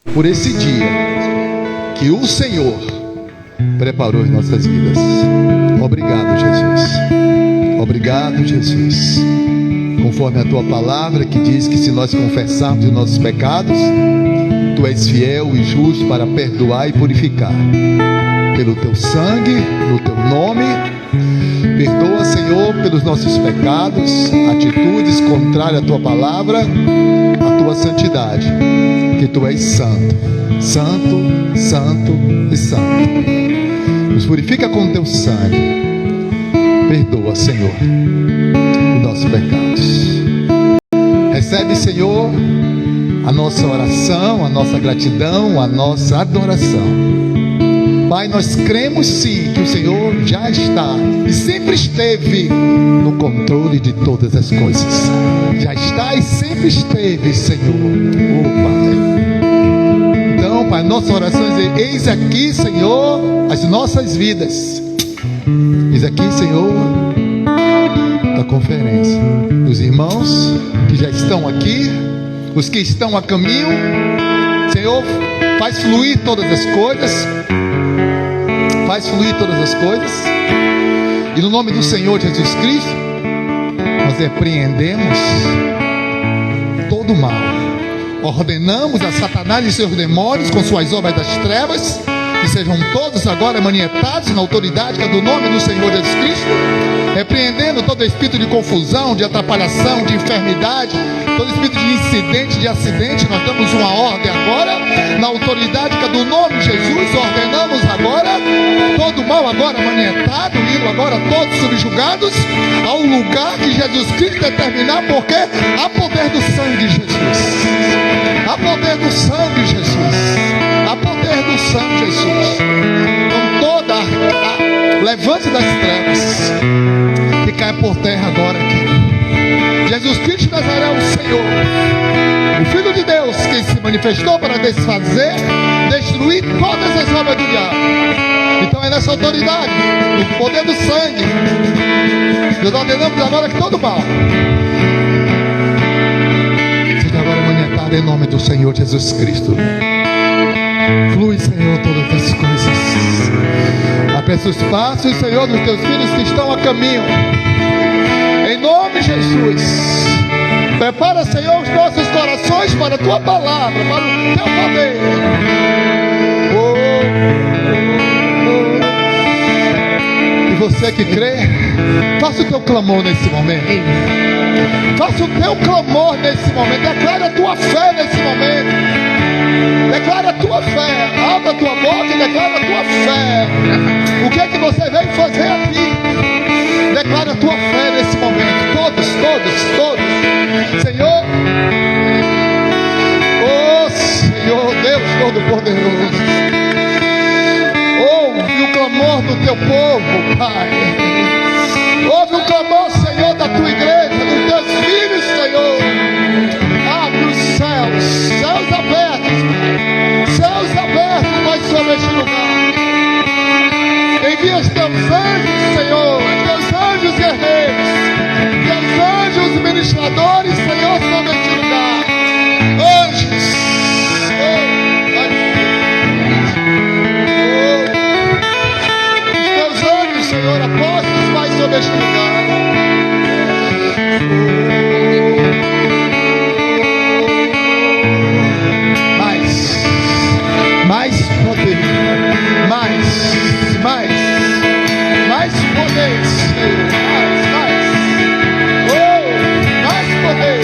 por esse dia que o Senhor preparou em nossas vidas. Obrigado, Jesus. Obrigado, Jesus. Conforme a tua palavra que diz que se nós confessarmos os nossos pecados, tu és fiel e justo para perdoar e purificar. Pelo teu sangue, no teu nome, perdoa, Senhor, pelos nossos pecados, atitudes contrárias à tua palavra, à tua santidade, que tu és santo, santo, santo e santo. Nos purifica com teu sangue. Perdoa, Senhor, os nossos pecados. Recebe, Senhor, a nossa oração, a nossa gratidão, a nossa adoração. Pai, nós cremos sim que o Senhor já está e sempre esteve no controle de todas as coisas. Já está e sempre esteve, Senhor. Oh, Pai. Então, Pai, nossa oração é: eis aqui, Senhor, as nossas vidas. Eis aqui, Senhor, da conferência, os irmãos que já estão aqui, os que estão a caminho. Senhor, faz fluir todas as coisas. Faz fluir todas as coisas. E no nome do Senhor Jesus Cristo, nós repreendemos todo o mal. Ordenamos a Satanás e seus demônios com suas obras das trevas, que sejam todos agora manietados na autoridade que é do nome do Senhor Jesus Cristo. Repreendendo todo espírito de confusão, de atrapalhação, de enfermidade, todo espírito de incidente, de acidente. Nós damos uma ordem agora, na autoridade que é do nome de Jesus. Ordenamos agora todo mal agora manietado, indo agora todos subjugados ao lugar que Jesus Cristo determinar, porque há poder do sangue de Jesus. Há poder do sangue de Jesus. Há poder do sangue de Jesus. Com toda a levante das trevas que cai por terra agora aqui. Jesus Cristo de Nazaré é o Senhor, o Filho de Deus, que se manifestou para desfazer, destruir todas as obras do diabo. Então é nessa autoridade, no poder do sangue, nós ordenamos agora que todo mal seja agora manietado em nome do Senhor Jesus Cristo. Flui, Senhor, todas as coisas. Apeça os passos, Senhor, dos teus filhos que estão a caminho. Em nome de Jesus. Prepara, Senhor, os nossos corações para a tua palavra, para o teu poder. E você que crê, faça o teu clamor nesse momento. Faça o teu clamor nesse momento. Declare a tua fé nesse momento. Declara a tua fé. Abra a tua boca e declara a tua fé. O que é que você veio fazer aqui? Declara a tua fé nesse momento. Todos. Senhor. Oh, Senhor Deus Todo-Poderoso. Ouve o clamor do teu povo, Pai. Ouve o clamor, Senhor, da tua igreja, dos teus filhos, Senhor. Abre os céus abertos. Céus abertos, Pai, sobre este lugar. Envia os teus anjos, Senhor, teus anjos guerreiros, teus anjos ministradores, Senhor, sobre este lugar. Anjos, os teus anjos, Senhor, apóstolos, Pai, sobre este lugar. Mais poder, mais poder, Senhor, mais poder,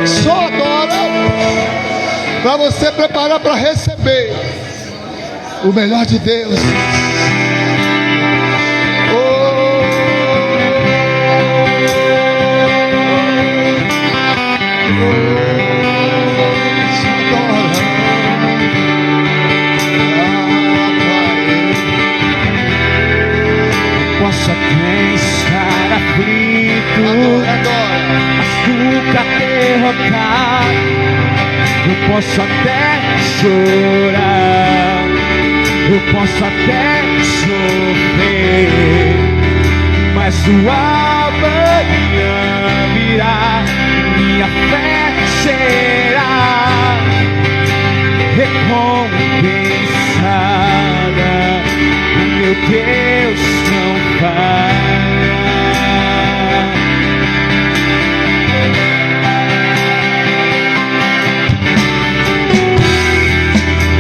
só adora, para você preparar para receber o melhor de Deus. Posso até estar aflito, mas nunca derrotado. Eu posso até chorar, eu posso até sofrer, mas o amanhã minha fé será recompensada. O meu Deus não falha.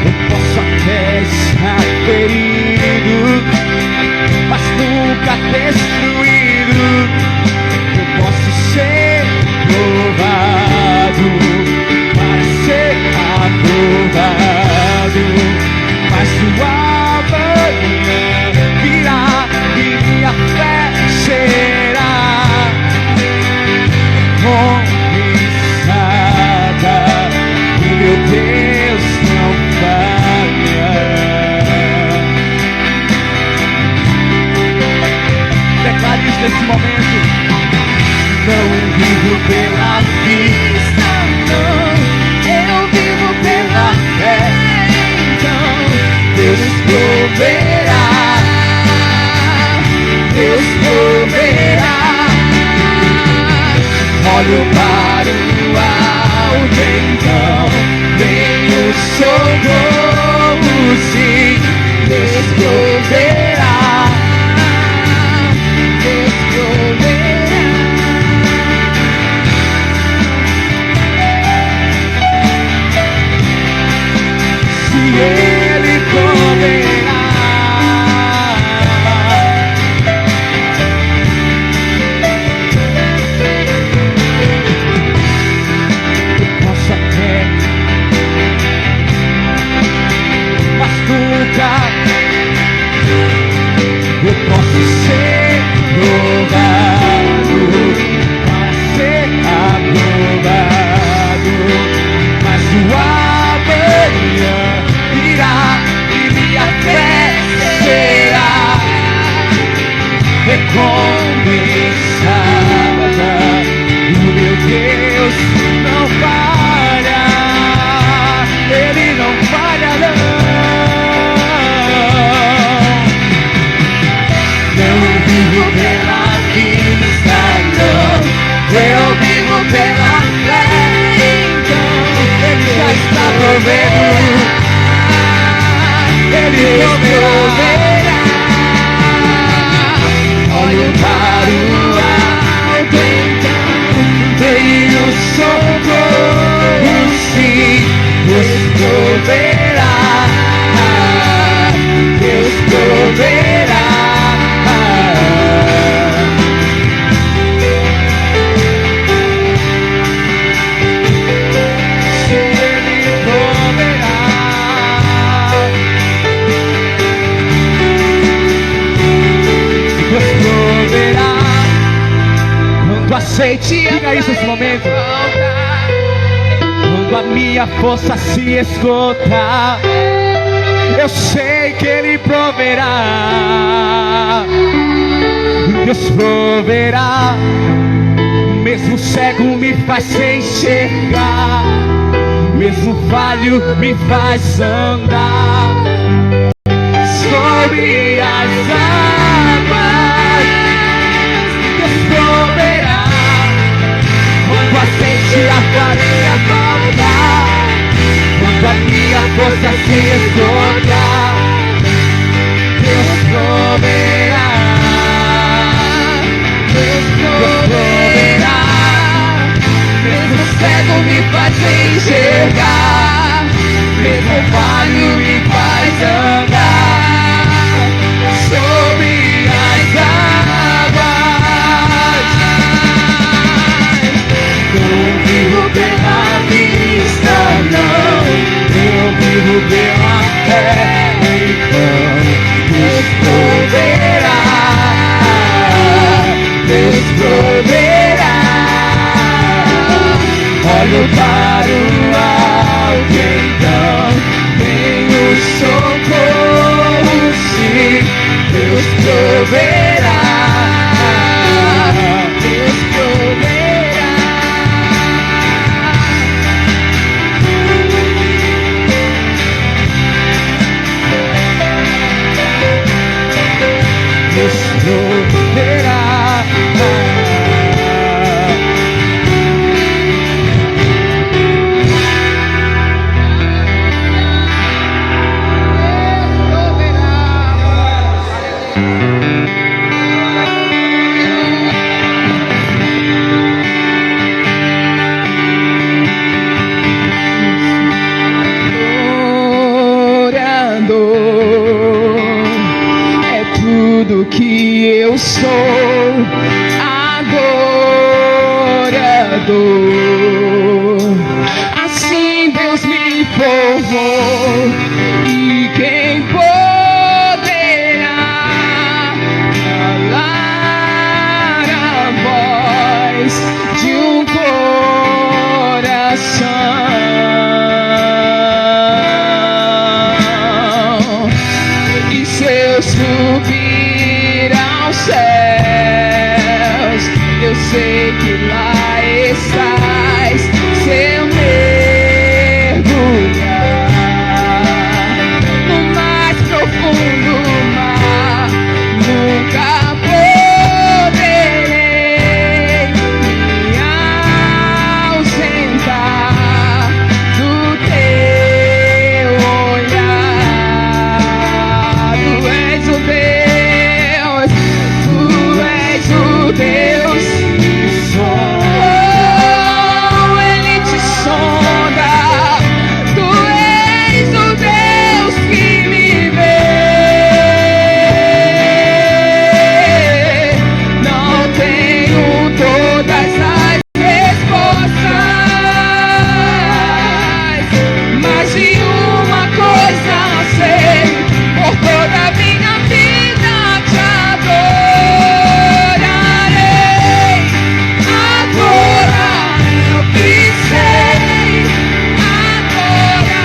Eu posso até estar ferido, mas nunca destruído. Eu posso ser provado para ser aprovado, mas o amanhã virá e minha fé será compensada. O meu Deus não falha. Declare isso nesse momento. Não vivo pela vista, não, eu vivo pela fé. Então Deus proverá, Deus proverá. Olho para o alto, então vem o socorro, sim. Deus proverá, Deus proverá. Se Ele proverá, eu posso até, mas nunca, eu posso ser provado para ser aprovado, mas o amanhã virá e minha fé será recompensada. O meu Deus não falha, Ele não falha não. Não vivo pela vista, não, eu vivo pela fé. Então Ele já está provendo, Ele proverá. Olho para o alto, então vem o socorro, sim. Deus proverá, Deus proverá. Se Ele proverá, Deus proverá. Quando aceite, diga isso nesse momento. Quando a minha força se esgotar, eu sei que Ele proverá. Deus proverá. Mesmo cego me faz enxergar, mesmo falho me faz andar sobre as águas. Deus proverá. Quando a sede a farinha faltar, quando a minha força se esgotar, Deus proverá, Deus proverá. Mesmo cego me faz enxergar, mesmo falho me faz andar sobre as águas. Não vivo pela vista, não, eu vivo pela fé. Então Deus proverá, Deus proverá. Olho para o alto, então vem o socorro, sim. Deus proverá, Deus proverá. Deus proverá. Criador. Assim Deus me formou, e quem poderá calar a voz de um coração? E se eu subir aos céus, eu sei que lá estás. Se eu mergulhar no mais profundo mar, nunca poderei me ausentar do teu olhar. Tu és o Deus, tu és o Deus que sonda. Ele te sonda. Tu és o Deus que me vê. Não tenho todas as respostas, mas de uma coisa sei: por toda a minha vida te adorarei. Agora eu que sei, agora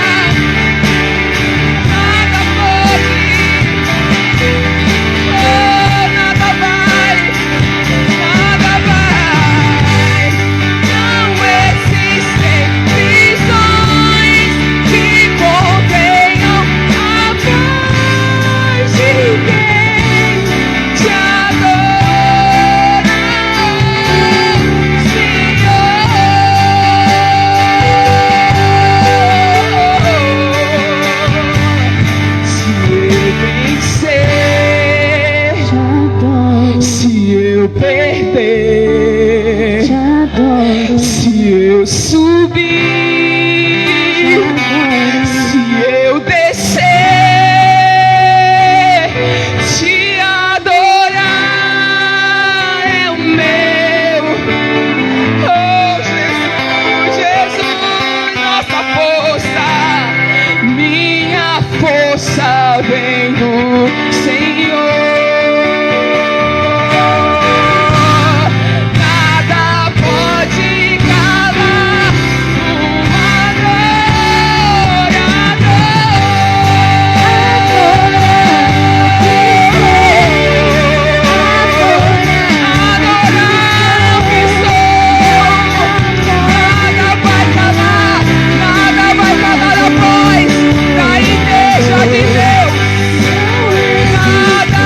nada pode, nada vai. Não existem prisões que contenham a voz de quem te adora, Senhor. Se eu perder, se eu subir, se eu descer, te adorar é o meu. Oh Jesus, Jesus, nossa força, minha força vem do Senhor. Nada pode calar um adorar o que sou. Nada vai calar a voz da igreja de Deus. Nada,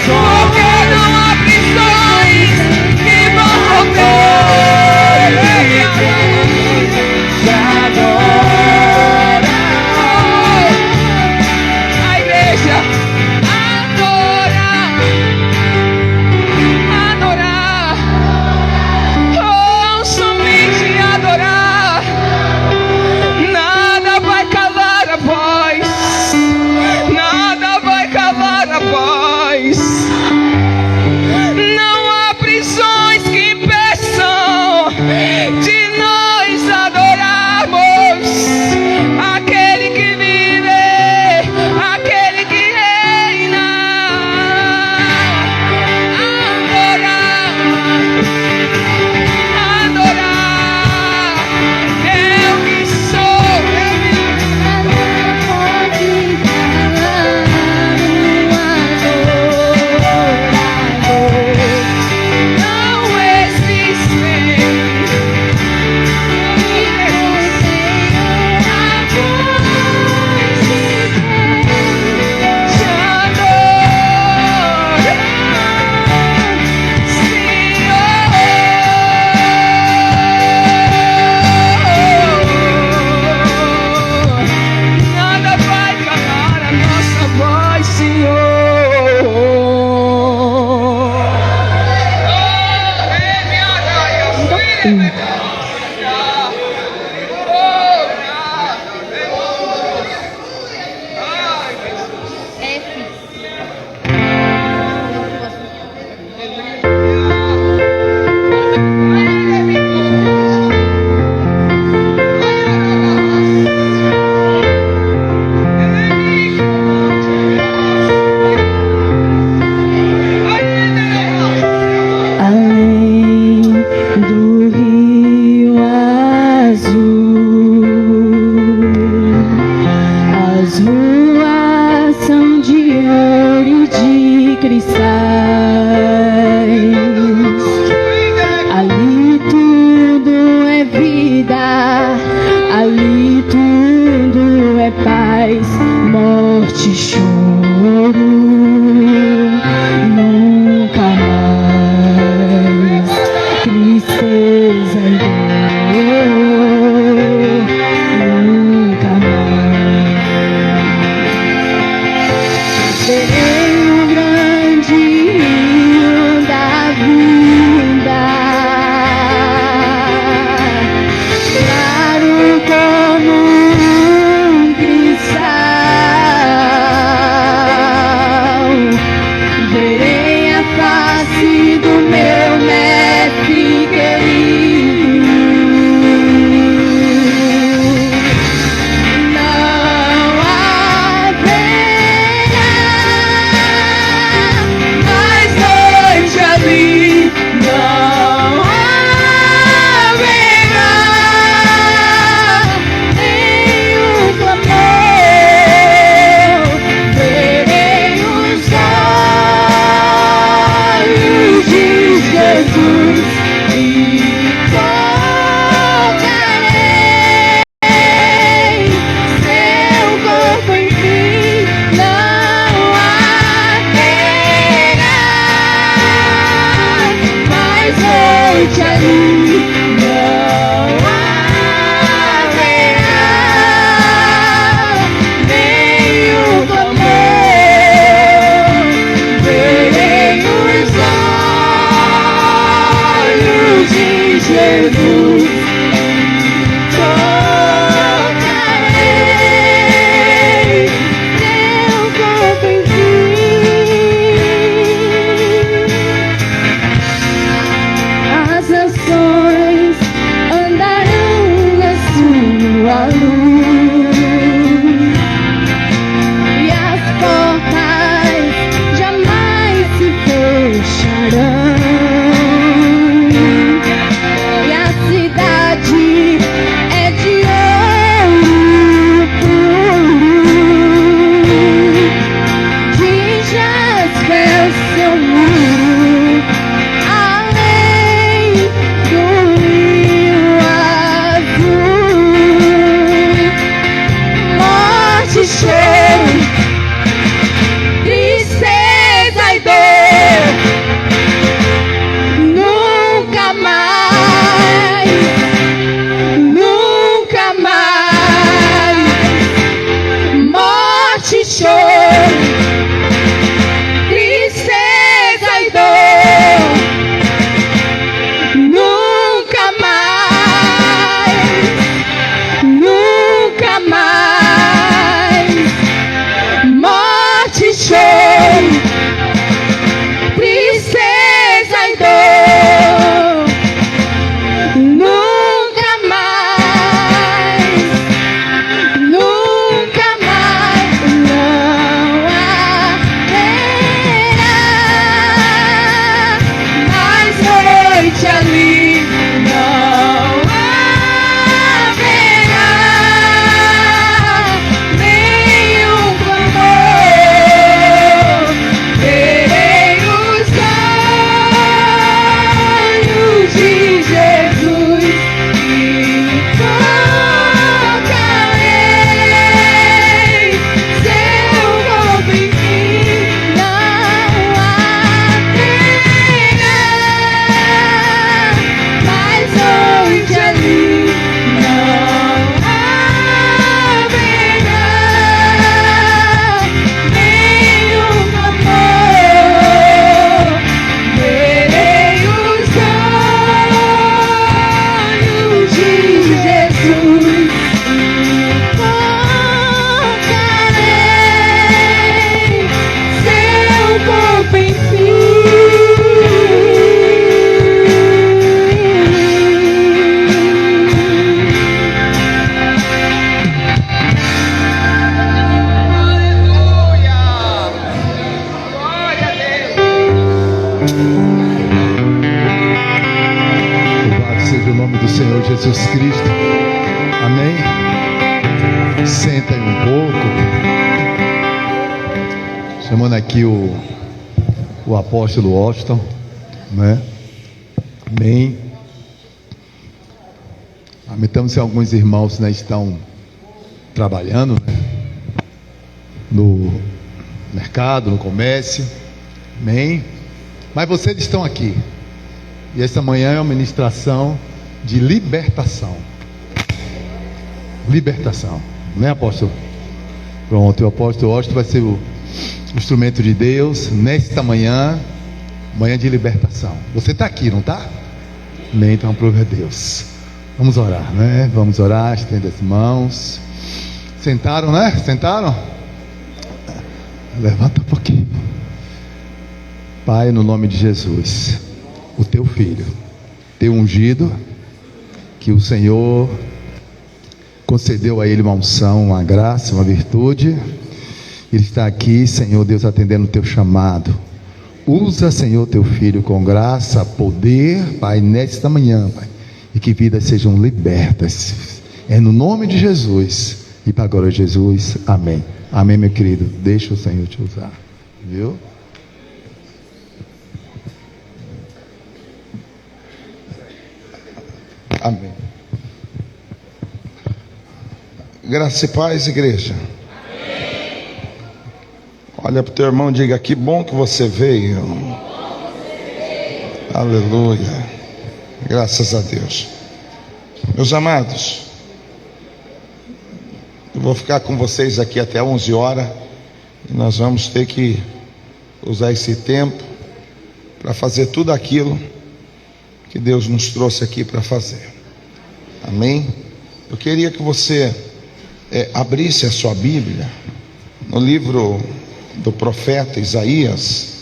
porque não há prisões que vão conter. Te adora a igreja. Adorar, oh, somente adorar. Nada vai calar a voz, nada vai calar a voz. Não há prisões que impeçam de nós adorarmos aquele que vive, aquele que reina. Adorar, eu que sou, não existem. Te adoro, Senhor. Nada vai calar a nossa voz, Senhor. mais noite ali não haverá nenhum clamor. Verei os olhos de Jesus. Tocarei teu corpo em as nações andarão na sua luz e as portas jamais se fecharão e a cidade é de ouro puro, de jaspe o seu muro. Além do rio azul, morte, choro, tristeza e dor, nunca mais, nunca mais. Morte, choro, tristeza e dor, nunca mais, nunca mais. Morte, choro, tristeza e dor, nunca mais, nunca mais. Não haverá mais noite ali, não haverá nenhum clamor. Verei os olhos de Jesus e tocarei seu corpo em mim. Não haverá mais noite ali, não haverá nenhum clamor. Verei os olhos de Jesus e tocarei seu corpo em Louvado seja o nome do Senhor Jesus Cristo. Amém. Senta aí um pouco. Chamando aqui o apóstolo Washington, né? Amém. Lamentamos que alguns irmãos, né, estão trabalhando, né, no mercado, no comércio. Amém. Mas vocês estão aqui. E esta manhã é uma ministração de libertação. Libertação. Né, apóstolo? Pronto, o apóstolo Washington vai ser o instrumento de Deus nesta manhã. Manhã de libertação. Você está aqui, não está? Amém, então aprove a Deus. Vamos orar, né? Vamos orar, estenda as mãos. Sentaram, né? Sentaram? Levanta um pouquinho. Pai, no nome de Jesus, o teu filho, teu ungido, que o Senhor concedeu a ele uma unção, uma graça, uma virtude. Ele está aqui, Senhor Deus, atendendo o teu chamado. Usa, Senhor, teu filho com graça, poder, Pai, nesta manhã, Pai, e que vidas sejam libertas. É no nome de Jesus e para a glória de Jesus. Amém. Amém, meu querido. Deixa o Senhor te usar. Viu? Amém. Graça e paz, igreja. Amém. Olha para o teu irmão e diga: que bom que você veio. Aleluia. Graças a Deus. Meus amados, eu vou ficar com vocês aqui até 11 horas. E nós vamos ter que usar esse tempo para fazer tudo aquilo que Deus nos trouxe aqui para fazer. Amém? Eu queria que você abrisse a sua Bíblia no livro do profeta Isaías,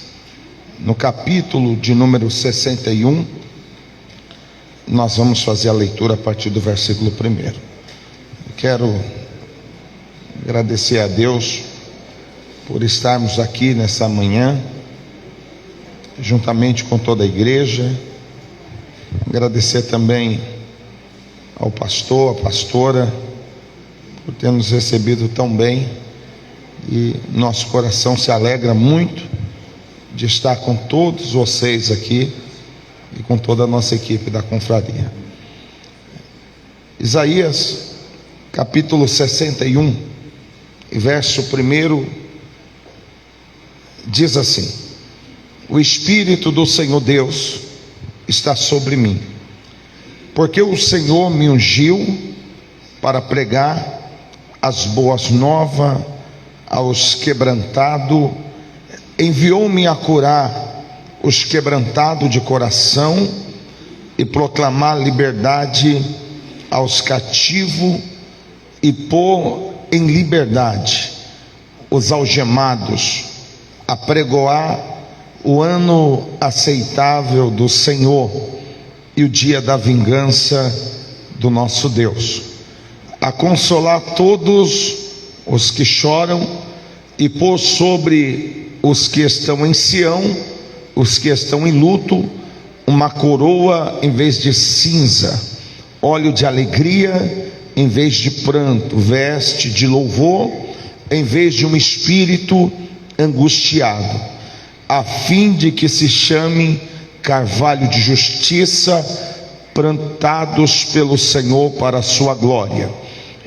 no capítulo de número 61. Nós vamos fazer a leitura a partir do versículo 1. Eu quero agradecer a Deus por estarmos aqui nessa manhã, juntamente com toda a igreja. Agradecer também ao pastor, à pastora, por ter nos recebido tão bem, e nosso coração se alegra muito de estar com todos vocês aqui e com toda a nossa equipe da confraria. Isaías capítulo 61, verso 1, diz assim: o Espírito do Senhor Deus está sobre mim, porque o Senhor me ungiu para pregar as boas novas aos quebrantados, enviou-me a curar os quebrantados de coração e proclamar liberdade aos cativos e pôr em liberdade os algemados, apregoar o ano aceitável do Senhor e o dia da vingança do nosso Deus, a consolar todos os que choram e pôr sobre os que estão em Sião, os que estão em luto, uma coroa em vez de cinza, óleo de alegria em vez de pranto, veste de louvor em vez de um espírito angustiado, a fim de que se chame carvalho de justiça, plantados pelo Senhor para a sua glória.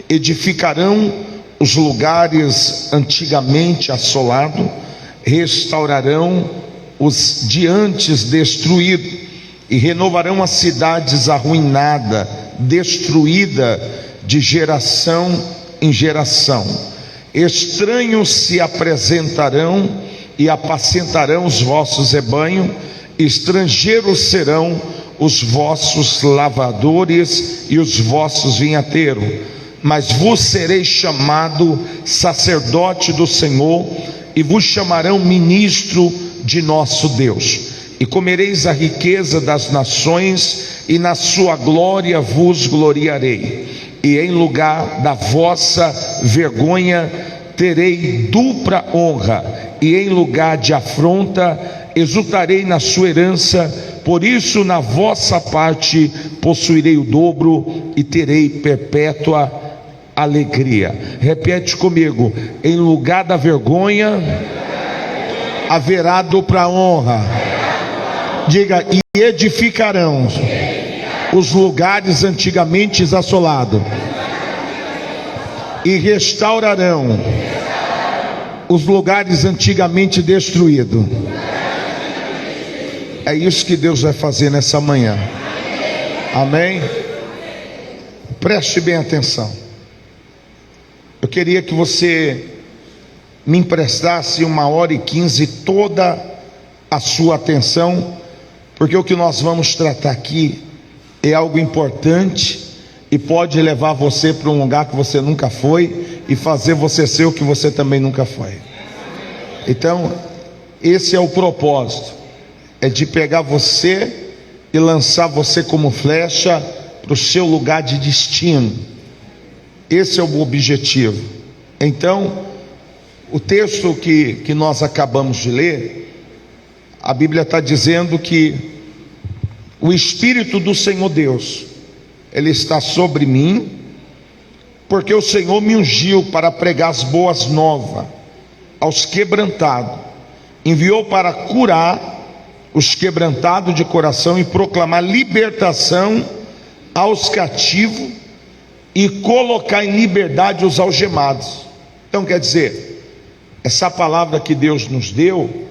Edificarão os lugares antigamente assolados, restaurarão os de antes destruídos e renovarão as cidades arruinadas, destruídas de geração em geração. Estranhos se apresentarão e apacentarão os vossos rebanhos, estrangeiros serão os vossos lavadores e os vossos vinhateiros, mas vos serei chamado sacerdote do Senhor, e vos chamarão ministro de nosso Deus, e comereis a riqueza das nações, e na sua glória vos gloriarei, e em lugar da vossa vergonha terei dupla honra, e em lugar de afronta exultarei na sua herança. Por isso na vossa parte possuirei o dobro e terei perpétua alegria. Repete comigo: em lugar da vergonha haverá dupla honra. Diga: e edificarão os lugares antigamente assolados, e restaurarão os lugares antigamente destruídos. É isso que Deus vai fazer nessa manhã. Amém? Preste bem atenção. Eu queria que você me emprestasse 1h15 toda a sua atenção, porque o que nós vamos tratar aqui é algo importante e pode levar você para um lugar que você nunca foi e fazer você ser o que você também nunca foi. Então, esse é o propósito, é de pegar você e lançar você como flecha para o seu lugar de destino. Esse é o objetivo. Então, o texto que nós acabamos de ler, a Bíblia está dizendo que o Espírito do Senhor Deus, Ele está sobre mim, porque o Senhor me ungiu para pregar as boas novas aos quebrantados, enviou para curar os quebrantados de coração e proclamar libertação aos cativos e colocar em liberdade os algemados. Então quer dizer, essa palavra que Deus nos deu,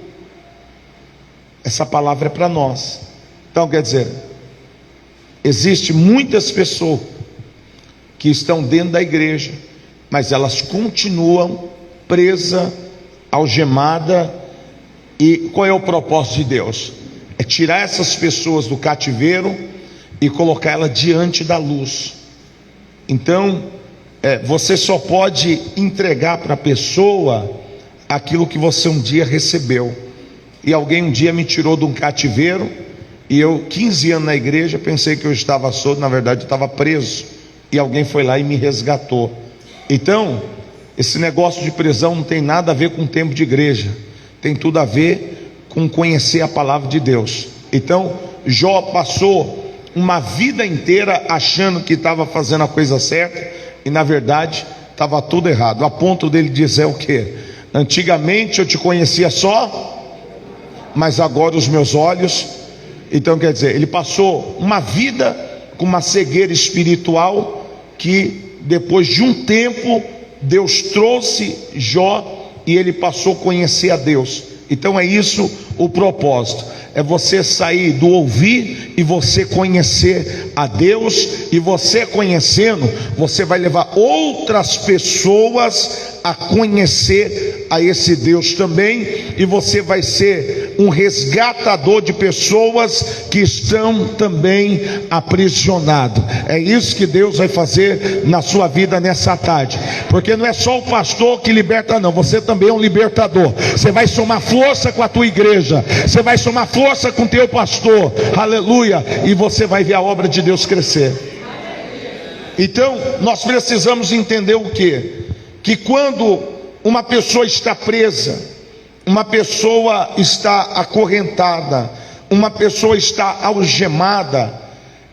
essa palavra é para nós. Então, quer dizer, existe muitas pessoas que estão dentro da igreja, mas elas continuam presas, algemadas. E qual é o propósito de Deus? É tirar essas pessoas do cativeiro e colocar elas diante da luz. Então, você só pode entregar para a pessoa aquilo que você um dia recebeu. E alguém um dia me tirou de um cativeiro, e eu, 15 anos na igreja, pensei que eu estava solto, na verdade eu estava preso, e alguém foi lá e me resgatou. Então, esse negócio de prisão não tem nada a ver com o tempo de igreja, tem tudo a ver com conhecer a palavra de Deus. Então, Jó passou uma vida inteira achando que estava fazendo a coisa certa, e na verdade estava tudo errado, a ponto dele dizer o quê? Antigamente eu te conhecia só, mas agora os meus olhos. Então, quer dizer, ele passou uma vida com uma cegueira espiritual, que depois de um tempo Deus trouxe Jó e ele passou a conhecer a Deus. Então é isso o propósito, é você sair do ouvir e você conhecer a Deus, e você conhecendo, você vai levar outras pessoas a conhecer a esse Deus também, e você vai ser um resgatador de pessoas que estão também aprisionadas. É isso que Deus vai fazer na sua vida nessa tarde, porque não é só o pastor que liberta não, você também é um libertador. Você vai somar força com a tua igreja, você vai somar força com o teu pastor, aleluia, e você vai ver a obra de Deus crescer. Então nós precisamos entender o quê? Que quando uma pessoa está presa, uma pessoa está acorrentada, uma pessoa está algemada,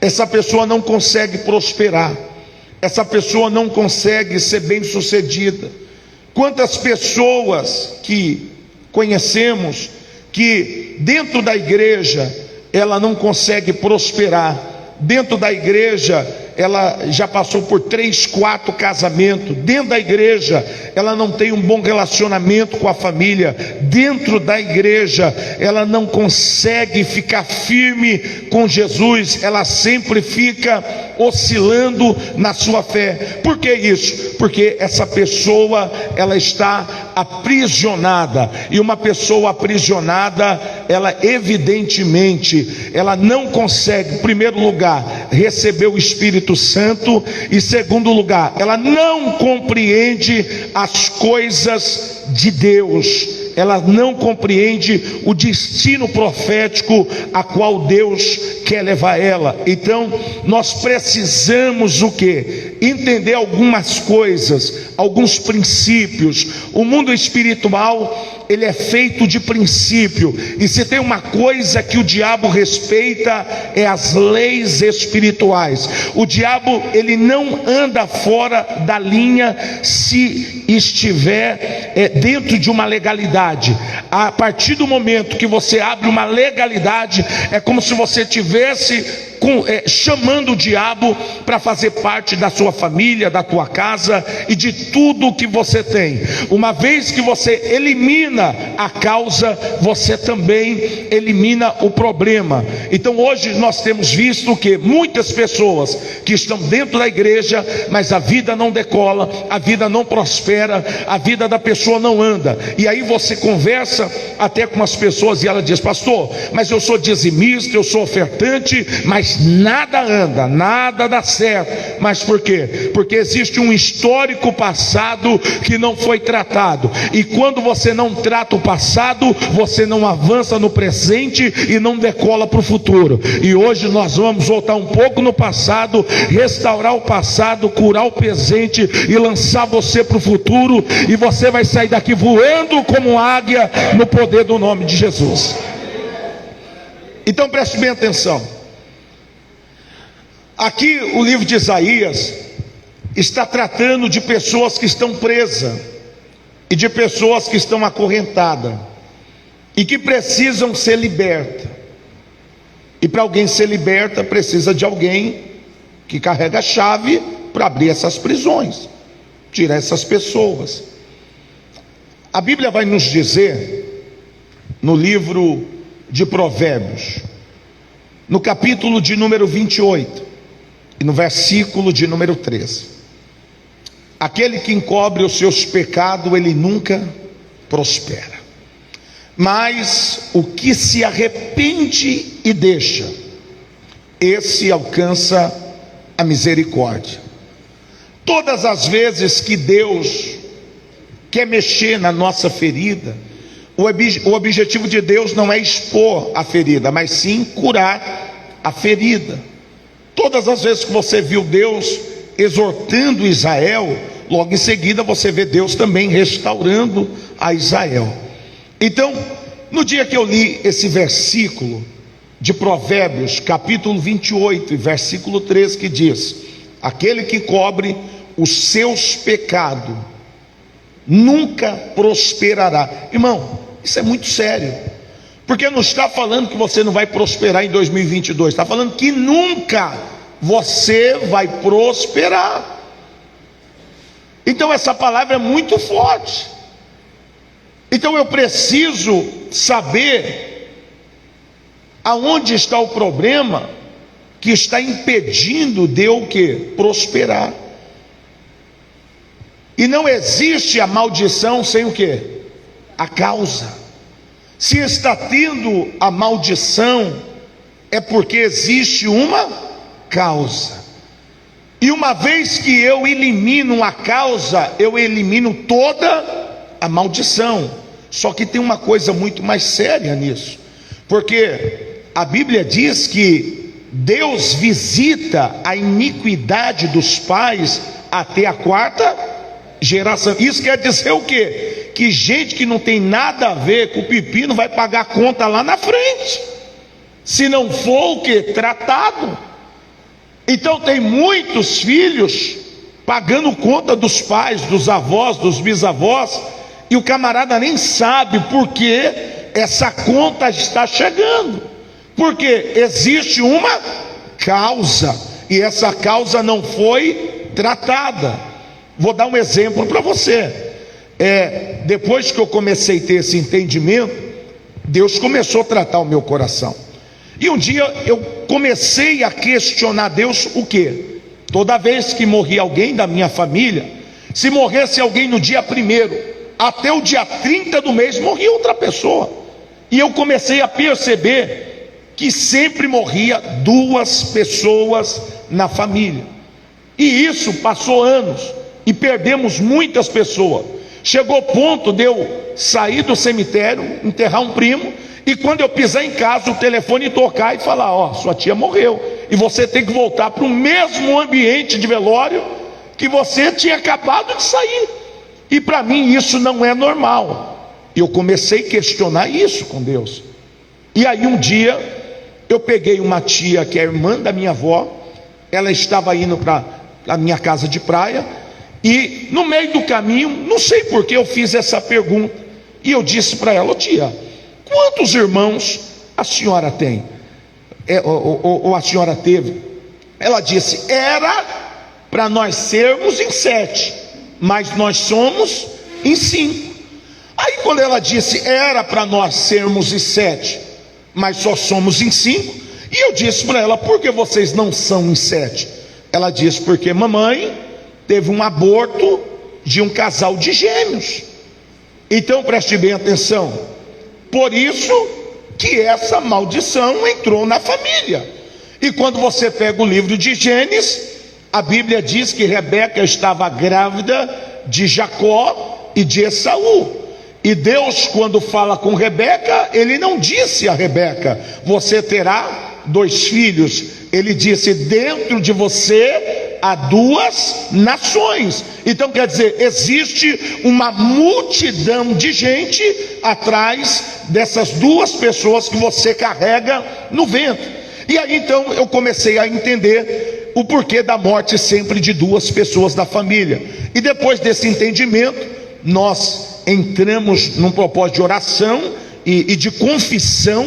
essa pessoa não consegue prosperar, essa pessoa não consegue ser bem sucedida. Quantas pessoas que conhecemos que dentro da igreja ela não consegue prosperar, dentro da igreja ela já passou por 3, 4 casamentos, dentro da igreja ela não tem um bom relacionamento com a família, dentro da igreja ela não consegue ficar firme com Jesus, ela sempre fica oscilando na sua fé. Por que isso? Porque essa pessoa ela está aprisionada, e uma pessoa aprisionada, ela evidentemente ela não consegue, em primeiro lugar, receber o Espírito Santo, e segundo lugar, ela não compreende as coisas de Deus, ela não compreende o destino profético a qual Deus quer levar ela. Então nós precisamos o quê? Entender algumas coisas, alguns princípios. O mundo espiritual ele é feito de princípio, e se tem uma coisa que o diabo respeita é as leis espirituais. O diabo ele não anda fora da linha se estiver dentro de uma legalidade. A partir do momento que você abre uma legalidade, é como se você tivesse chamando o diabo para fazer parte da sua família, da tua casa e de tudo que você tem. Uma vez que você elimina a causa, você também elimina o problema. Então hoje nós temos visto que muitas pessoas que estão dentro da igreja, mas a vida não decola, a vida não prospera, a vida da pessoa não anda. E aí você conversa até com as pessoas e ela diz: pastor, mas eu sou dizimista, eu sou ofertante, mas nada anda, nada dá certo. Mas por quê? Porque existe um histórico passado que não foi tratado, e quando você não trata o passado, você não avança no presente e não decola para o futuro. E hoje nós vamos voltar um pouco no passado, restaurar o passado, curar o presente e lançar você para o futuro, e você vai sair daqui voando como águia no poder do nome de Jesus. Então preste bem atenção. Aqui o livro de Isaías está tratando de pessoas que estão presas e de pessoas que estão acorrentadas e que precisam ser libertas. E para alguém ser liberta, precisa de alguém que carrega a chave para abrir essas prisões, tirar essas pessoas. A Bíblia vai nos dizer no livro de Provérbios, no capítulo de número 28, e no versículo de número 13. Aquele que encobre os seus pecados, ele nunca prospera. Mas o que se arrepende e deixa, esse alcança a misericórdia. Todas as vezes que Deus quer mexer na nossa ferida, o objetivo de Deus não é expor a ferida, mas sim curar a ferida. Todas as vezes que você viu Deus exortando Israel, logo em seguida você vê Deus também restaurando a Israel. Então, no dia que eu li esse versículo de Provérbios, capítulo 28, versículo 13, que diz: aquele que cobre os seus pecados nunca prosperará. Irmão, isso é muito sério, porque não está falando que você não vai prosperar em 2022, está falando que nunca você vai prosperar. Então essa palavra é muito forte. Então eu preciso saber aonde está o problema que está impedindo de eu o quê? Prosperar. E não existe a maldição sem o quê? A causa. Se está tendo a maldição, é porque existe uma causa. E uma vez que eu elimino a causa, eu elimino toda a maldição. Só que tem uma coisa muito mais séria nisso, porque a Bíblia diz que Deus visita a iniquidade dos pais até a quarta geração. Isso quer dizer o quê? Que gente que não tem nada a ver com o pepino vai pagar conta lá na frente, se não for o quê? Tratado. Então tem muitos filhos pagando conta dos pais, dos avós, dos bisavós, e o camarada nem sabe porque essa conta está chegando, porque existe uma causa, e essa causa não foi tratada. Vou dar um exemplo para você. Depois que eu comecei a ter esse entendimento, Deus começou a tratar o meu coração, e um dia eu comecei a questionar Deus. O que? Toda vez que morria alguém da minha família, se morresse alguém no dia 1º, até o dia 30 do mês morria outra pessoa, e eu comecei a perceber que sempre morria 2 pessoas na família, e isso passou anos, e perdemos muitas pessoas. Chegou o ponto de eu sair do cemitério, enterrar um primo, e quando eu pisar em casa, o telefone tocar e falar: ó, sua tia morreu, e você tem que voltar para o mesmo ambiente de velório que você tinha acabado de sair. E para mim isso não é normal. Eu comecei a questionar isso com Deus. E aí um dia eu peguei uma tia que é irmã da minha avó, ela estava indo para a minha casa de praia, e no meio do caminho, não sei por que eu fiz essa pergunta, e eu disse para ela: ô tia, quantos irmãos a senhora tem? Ou a senhora teve? Ela disse: era para nós sermos em 7, mas nós somos em 5. Aí quando ela disse era para nós sermos em 7, mas só somos em 5, e eu disse para ela: por que vocês não são em 7? Ela disse: porque mamãe teve um aborto de um casal de gêmeos. Então preste bem atenção, por isso que essa maldição entrou na família. E quando você pega o livro de Gênesis, a Bíblia diz que Rebeca estava grávida de Jacó e de Esaú. E Deus, quando fala com Rebeca, ele não disse a Rebeca: você terá 2 filhos. Ele disse: dentro de você há 2 nações. Então quer dizer, existe uma multidão de gente atrás dessas 2 pessoas que você carrega no ventre. E aí então eu comecei a entender o porquê da morte sempre de 2 pessoas da família. E depois desse entendimento, nós entramos num propósito de oração e de confissão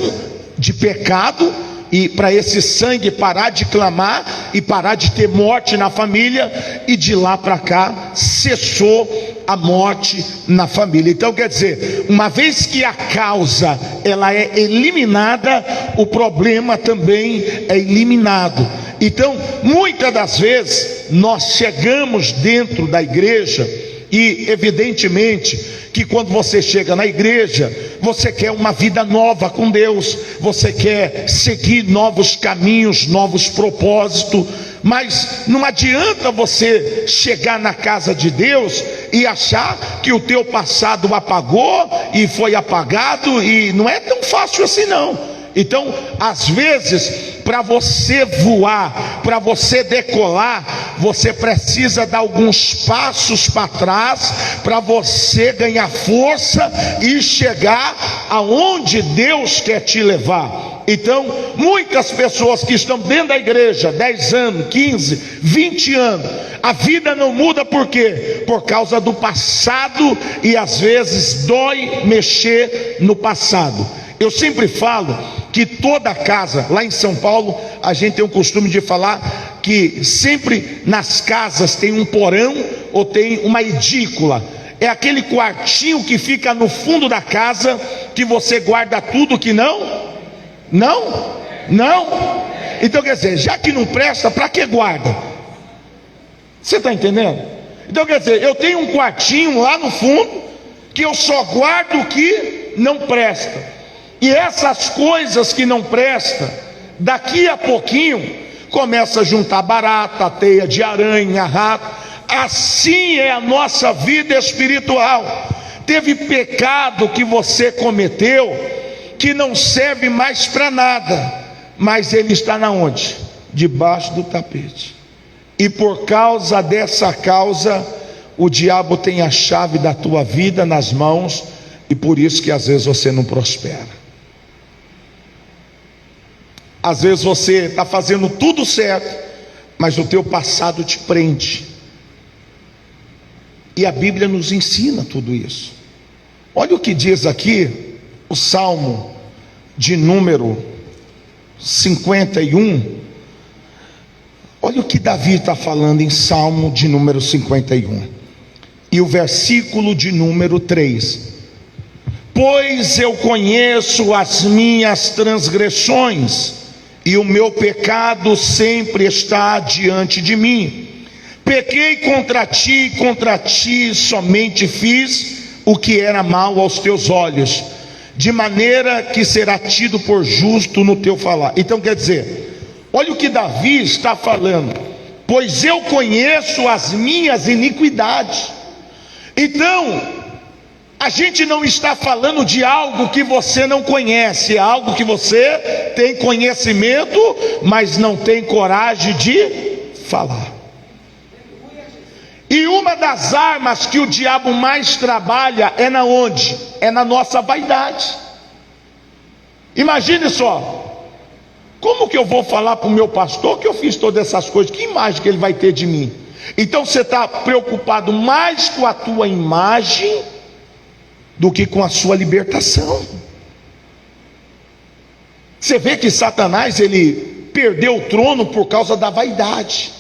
de pecado, e para esse sangue parar de clamar e parar de ter morte na família. E de lá para cá cessou a morte na família. Então quer dizer, uma vez que a causa ela é eliminada, o problema também é eliminado. Então muitas das vezes nós chegamos dentro da igreja e evidentemente que quando você chega na igreja, você quer uma vida nova com Deus, você quer seguir novos caminhos, novos propósitos, mas não adianta você chegar na casa de Deus e achar que o teu passado apagou e foi apagado, e não é tão fácil assim não. Então, às vezes, para você voar, para você decolar, você precisa dar alguns passos para trás, para você ganhar força e chegar aonde Deus quer te levar. Então, muitas pessoas que estão dentro da igreja, 10 anos, 15, 20 anos, a vida não muda por quê? Por causa do passado, e às vezes dói mexer no passado. Eu sempre falo que toda casa, lá em São Paulo, a gente tem o costume de falar que sempre nas casas tem um porão ou tem uma edícula. É aquele quartinho que fica no fundo da casa, que você guarda tudo que não. Então quer dizer, já que não presta, para que guarda? Você está entendendo? Então quer dizer, eu tenho um quartinho lá no fundo, que eu só guardo o que não presta. E essas coisas que não prestam, daqui a pouquinho, começa a juntar barata, teia de aranha, rato. Assim é a nossa vida espiritual. Teve pecado que você cometeu, que não serve mais para nada, mas ele está na onde? Debaixo do tapete. E por causa dessa causa, o diabo tem a chave da tua vida nas mãos, e por isso que às vezes você não prospera. Às vezes você está fazendo tudo certo, mas o teu passado te prende. E a Bíblia nos ensina tudo isso. Olha o que diz aqui o Salmo de número 51. Olha o que Davi está falando em Salmo de número 51. E o versículo de número 3. Pois eu conheço as minhas transgressões, e o meu pecado sempre está diante de mim. Pequei contra ti somente fiz o que era mal aos teus olhos, de maneira que será tido por justo no teu falar. Então quer dizer, olha o que Davi está falando: pois eu conheço as minhas iniquidades. Então, a gente não está falando de algo que você não conhece, é algo que você tem conhecimento, mas não tem coragem de falar. E uma das armas que o diabo mais trabalha é na onde? É na nossa vaidade. Imagine só, como que eu vou falar para o meu pastor que eu fiz todas essas coisas? Que imagem que ele vai ter de mim? Então você está preocupado mais com a tua imagem do que com a sua libertação. Você vê que Satanás, ele perdeu o trono por causa da vaidade,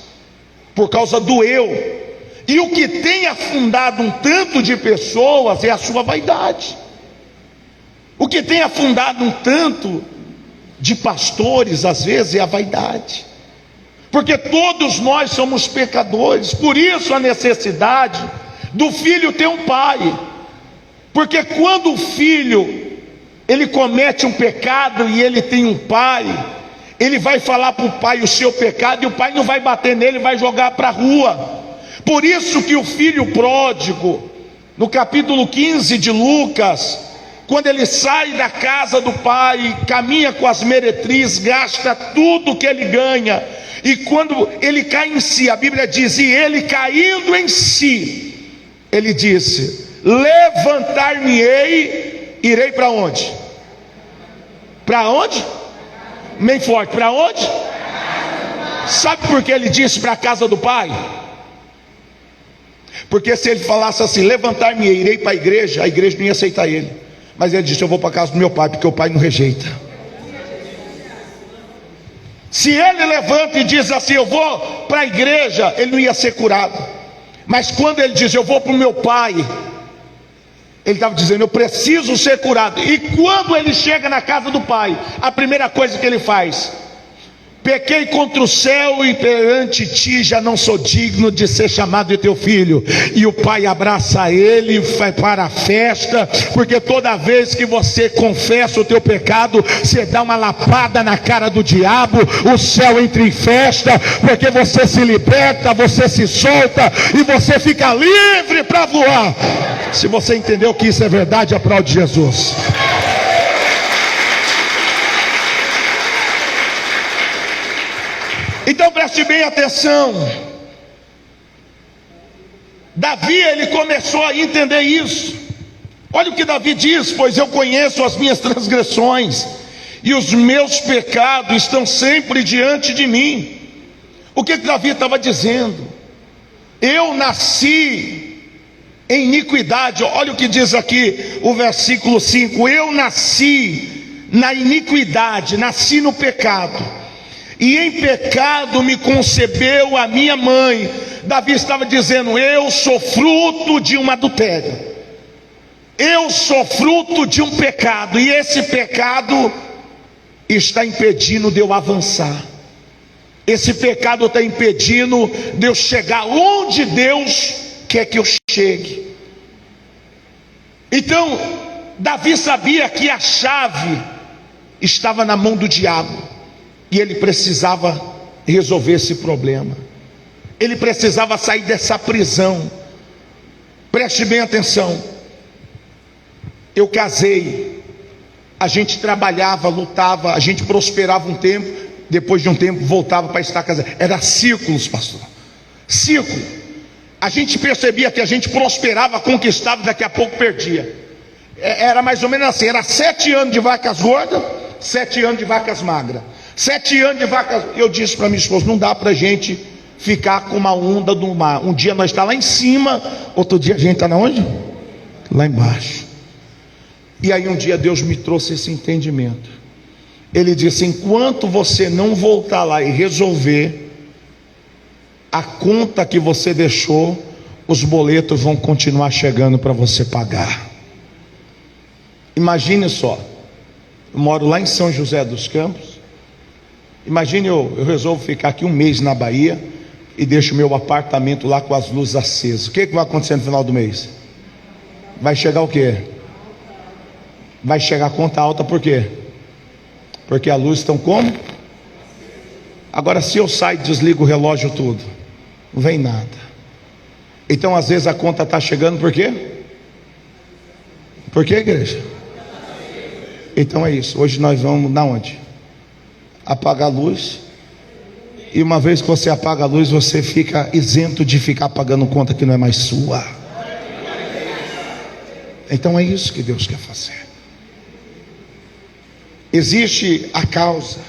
por causa do eu. E o que tem afundado um tanto de pessoas é a sua vaidade. O que tem afundado um tanto de pastores, às vezes, é a vaidade. Porque todos nós somos pecadores. Por isso a necessidade do filho ter um pai. Porque quando o filho, ele comete um pecado e ele tem um pai, ele vai falar para o pai o seu pecado, e o pai não vai bater nele, vai jogar para a rua. Por isso que o filho pródigo, no capítulo 15 de Lucas, quando ele sai da casa do pai, caminha com as meretrizes, gasta tudo que ele ganha, e quando ele cai em si, a Bíblia diz, e ele caindo em si, ele disse: levantar-me-ei, irei para onde? Para onde? Bem forte, para onde? Sabe por que ele disse para a casa do pai? Porque se ele falasse assim, levantar-me-ei, irei para a igreja não ia aceitar ele. Mas ele disse, eu vou para a casa do meu pai, porque o pai não rejeita. Se ele levanta e diz assim, eu vou para a igreja, ele não ia ser curado. Mas quando ele diz, eu vou para o meu pai, ele estava dizendo, eu preciso ser curado. E quando ele chega na casa do pai, a primeira coisa que ele faz: pequei contra o céu e perante ti já não sou digno de ser chamado de teu filho. E o pai abraça ele, vai para a festa, porque toda vez que você confessa o teu pecado, você dá uma lapada na cara do diabo, o céu entra em festa, porque você se liberta, você se solta e você fica livre para voar. Se você entendeu que isso é verdade, aplaude Jesus. Então preste bem atenção. Davi, ele começou a entender isso. Olha o que Davi diz: pois eu conheço as minhas transgressões e os meus pecados estão sempre diante de mim. O que Davi estava dizendo? Eu nasci em iniquidade. Olha o que diz aqui o versículo 5: eu nasci na iniquidade, nasci no pecado, e em pecado me concebeu a minha mãe. Davi estava dizendo, eu sou fruto de um adultério, eu sou fruto de um pecado, e esse pecado está impedindo de eu avançar. Esse pecado está impedindo de eu chegar onde Deus quer que eu chegue. Então Davi sabia que a chave estava na mão do diabo, e ele precisava resolver esse problema. Ele precisava sair dessa prisão. Preste bem atenção. Eu casei, a gente trabalhava, lutava, a gente prosperava um tempo, depois de um tempo voltava para estar casado. Era ciclos, pastor. Ciclo. A gente percebia que a gente prosperava, conquistava, daqui a pouco perdia. Era mais ou menos assim, era 7 anos de vacas gordas, 7 anos de vacas magras. 7 anos de vacas. Eu disse para minha esposa, não dá para a gente ficar com uma onda do mar. Um dia nós está lá em cima, outro dia a gente está na onde? Lá embaixo. E aí um dia Deus me trouxe esse entendimento. Ele disse, enquanto você não voltar lá e resolver a conta que você deixou, os boletos vão continuar chegando para você pagar. Imagine só, eu moro lá em São José dos Campos. Imagine eu resolvo ficar aqui um mês na Bahia e deixo meu apartamento lá com as luzes acesas. O que vai acontecer no final do mês? Vai chegar o quê? Vai chegar a conta alta, por quê? Porque a luz estão como? Agora se eu saio e desligo o relógio tudo, não vem nada. Então às vezes a conta está chegando por quê? Por quê, igreja? Então é isso, hoje nós vamos na onde? Apagar a luz. E uma vez que você apaga a luz, você fica isento de ficar pagando conta que não é mais sua. Então é isso que Deus quer fazer. Existe a causa.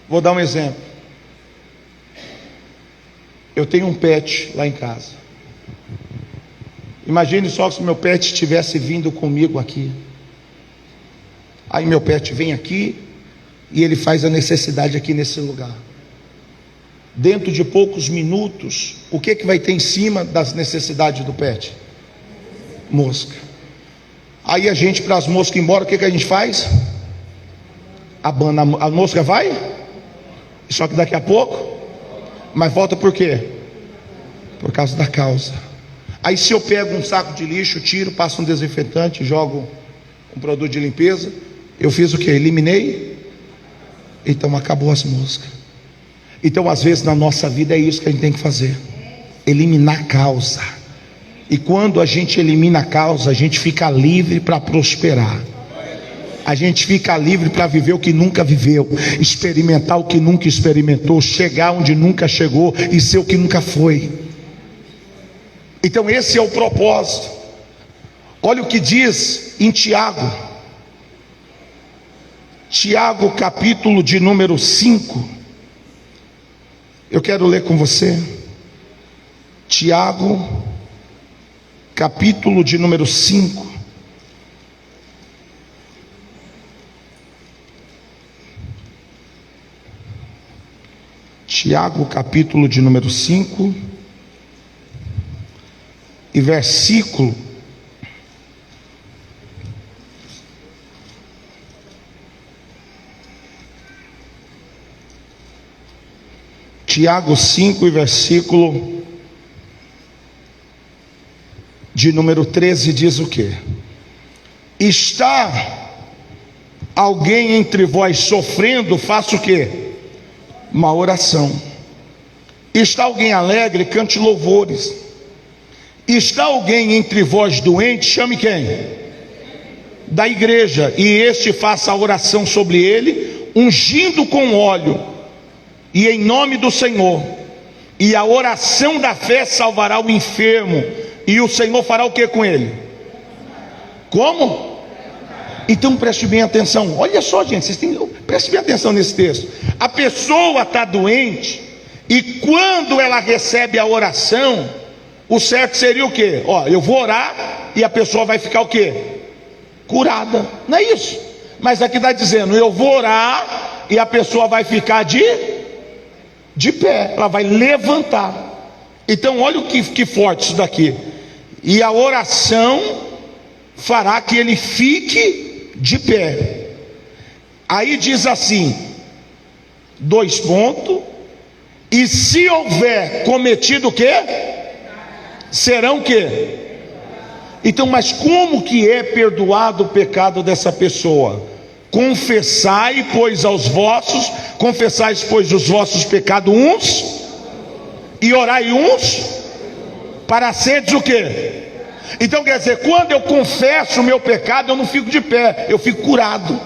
Vou dar um exemplo. Eu tenho um pet lá em casa. Imagine só se meu pet tivesse vindo comigo aqui. Aí meu pet vem aqui e ele faz a necessidade aqui nesse lugar. Dentro de poucos minutos, o que vai ter em cima das necessidades do pet? Mosca. Aí a gente, para as moscas ir embora, o que a gente faz? Abana, a mosca vai, só que daqui a pouco, mas volta por quê? Por causa da causa. Aí se eu pego um saco de lixo, tiro, passo um desinfetante, jogo um produto de limpeza, eu fiz o que? Eliminei. Então acabou as moscas. Então às vezes na nossa vida é isso que a gente tem que fazer: eliminar a causa. E quando a gente elimina a causa, a gente fica livre para prosperar. A gente fica livre para viver o que nunca viveu, experimentar o que nunca experimentou, chegar onde nunca chegou e ser o que nunca foi. Então esse é o propósito. Olha o que diz em Tiago. Tiago, capítulo de número 5. Eu quero ler com você. Tiago, capítulo de número 5. Tiago, capítulo de número 5. e versículo Tiago 5 e versículo de número 13 diz o quê? Está alguém entre vós sofrendo, faça o quê? Uma oração. Está alguém alegre, cante louvores. Está alguém entre vós doente, chame quem? Da igreja, e este faça a oração sobre ele, ungindo com óleo, e em nome do Senhor, e a oração da fé salvará o enfermo, e o Senhor fará o que com ele? Como? Então preste bem atenção, olha só gente, preste bem atenção nesse texto. A pessoa está doente, e quando ela recebe a oração, o certo seria o quê? Ó, eu vou orar, e a pessoa vai ficar o quê? Curada, não é isso? Mas aqui está dizendo, eu vou orar, e a pessoa vai ficar de pé, ela vai levantar. Então olha o que forte isso daqui. E a oração fará que ele fique de pé. Aí diz assim, 2 pontos, e se houver cometido o quê? Serão o quê? Então, mas como que é perdoado o pecado dessa pessoa? Confessai, pois os vossos pecados uns, e orai uns, para seres o quê? Então quer dizer, quando eu confesso o meu pecado, eu não fico de pé, eu fico curado.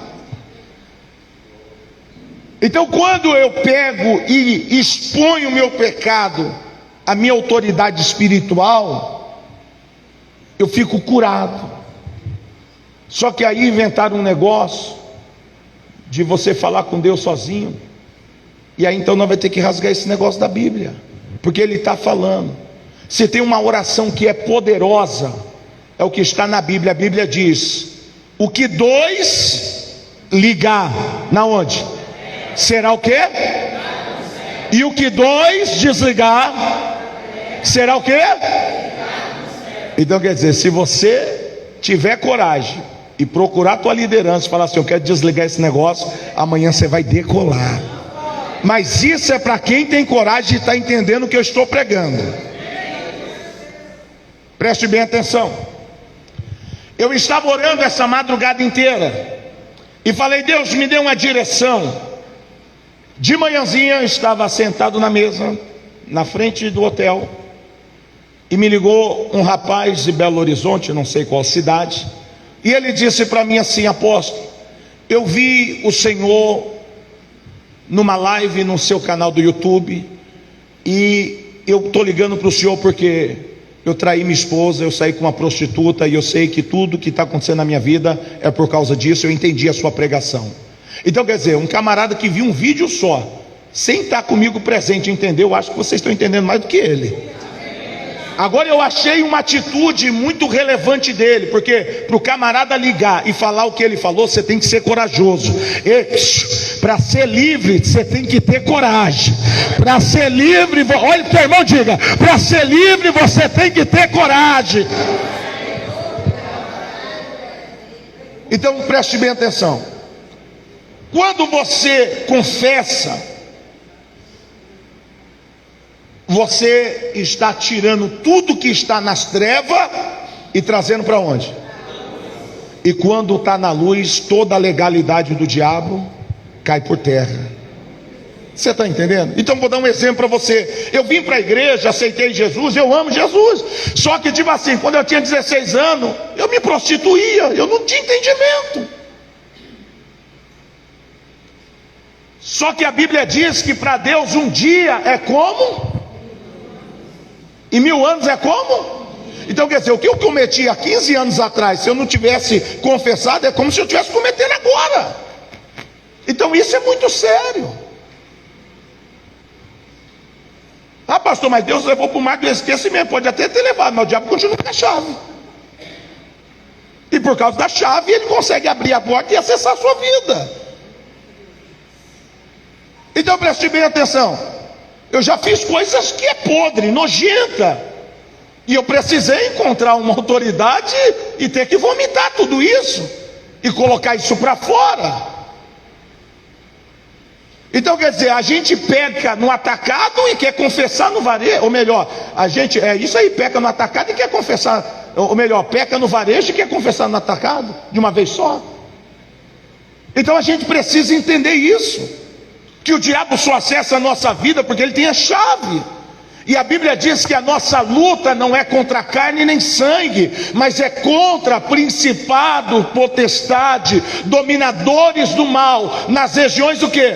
Então quando eu pego e exponho o meu pecado, a minha autoridade espiritual, eu fico curado. Só que aí inventaram um negócio de você falar com Deus sozinho, e aí então nós vamos ter que rasgar esse negócio da Bíblia, porque ele está falando. Se tem uma oração que é poderosa, é o que está na Bíblia. A Bíblia diz, o que 2 ligar, na onde? Será o quê? E o que 2 desligar, será o quê? Então quer dizer, se você tiver coragem e procurar a tua liderança e falar assim, eu quero desligar esse negócio, amanhã você vai decolar. Mas isso é para quem tem coragem de estar entendendo o que eu estou pregando. Preste bem atenção. Eu estava orando essa madrugada inteira e falei, Deus, me dê uma direção. De manhãzinha eu estava sentado na mesa, na frente do hotel, e me ligou um rapaz de Belo Horizonte, não sei qual cidade, e ele disse para mim assim, apóstolo, eu vi o Senhor numa live no seu canal do YouTube, e eu estou ligando para o senhor porque eu traí minha esposa, eu saí com uma prostituta, e eu sei que tudo que está acontecendo na minha vida é por causa disso. Eu entendi a sua pregação. Então quer dizer, um camarada que viu um vídeo só, sem estar comigo presente, entendeu? Eu acho que vocês estão entendendo mais do que ele. Agora eu achei uma atitude muito relevante dele, porque para o camarada ligar e falar o que ele falou, você tem que ser corajoso. Para ser livre, você tem que ter coragem. Para ser livre, olha para o teu irmão, diga, para ser livre você tem que ter coragem. Então preste bem atenção. Quando você confessa, você está tirando tudo que está nas trevas e trazendo para onde? E quando está na luz, toda a legalidade do diabo cai por terra. Você está entendendo? Então vou dar um exemplo para você. Eu vim para a igreja, aceitei Jesus, eu amo Jesus. Só que tipo assim, quando eu tinha 16 anos, eu me prostituía, eu não tinha entendimento. Só que a Bíblia diz que para Deus um dia é como? E 1000 anos é como? Então quer dizer, o que eu cometi há 15 anos atrás, se eu não tivesse confessado, é como se eu estivesse cometendo agora. Então isso é muito sério. Ah, pastor, mas Deus levou para o mar do esquecimento. Pode até ter levado, mas o diabo continua com a chave. E por causa da chave ele consegue abrir a porta e acessar a sua vida. Então preste bem atenção. Eu já fiz coisas que é podre, nojenta. E eu precisei encontrar uma autoridade e ter que vomitar tudo isso e colocar isso para fora. Então quer dizer, a gente peca no atacado e quer confessar no varejo, ou melhor, a gente peca no atacado e quer confessar, ou melhor, peca no varejo e quer confessar no atacado de uma vez só. Então a gente precisa entender isso, que o diabo só acessa a nossa vida porque ele tem a chave. E a Bíblia diz que a nossa luta não é contra carne nem sangue, mas é contra principado, potestade, dominadores do mal, nas regiões do quê?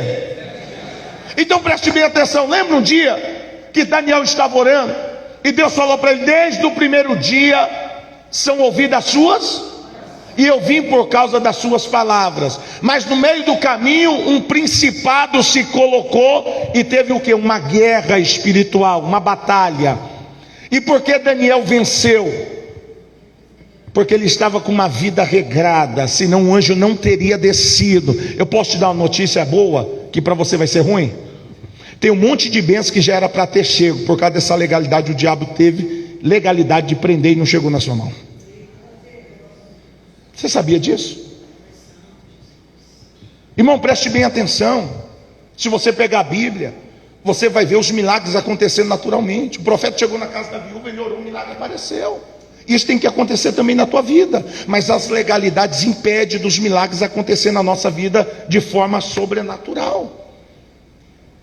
Então preste bem atenção. Lembra um dia que Daniel estava orando e Deus falou para ele: desde o primeiro dia são ouvidas as suas, e eu vim por causa das suas palavras. Mas no meio do caminho um principado se colocou e teve o que? Uma guerra espiritual, uma batalha. E por que Daniel venceu? Porque ele estava com uma vida regrada, senão o anjo não teria descido. Eu posso te dar uma notícia boa, que para você vai ser ruim? Tem um monte de bênçãos que já era para ter chego. Por causa dessa legalidade, o diabo teve legalidade de prender e não chegou na sua mão. Você sabia disso? Irmão, preste bem atenção. Se você pegar a Bíblia, você vai ver os milagres acontecendo naturalmente. O profeta chegou na casa da viúva, ele orou, um milagre apareceu. Isso tem que acontecer também na tua vida. Mas as legalidades impedem dos milagres acontecer na nossa vida de forma sobrenatural.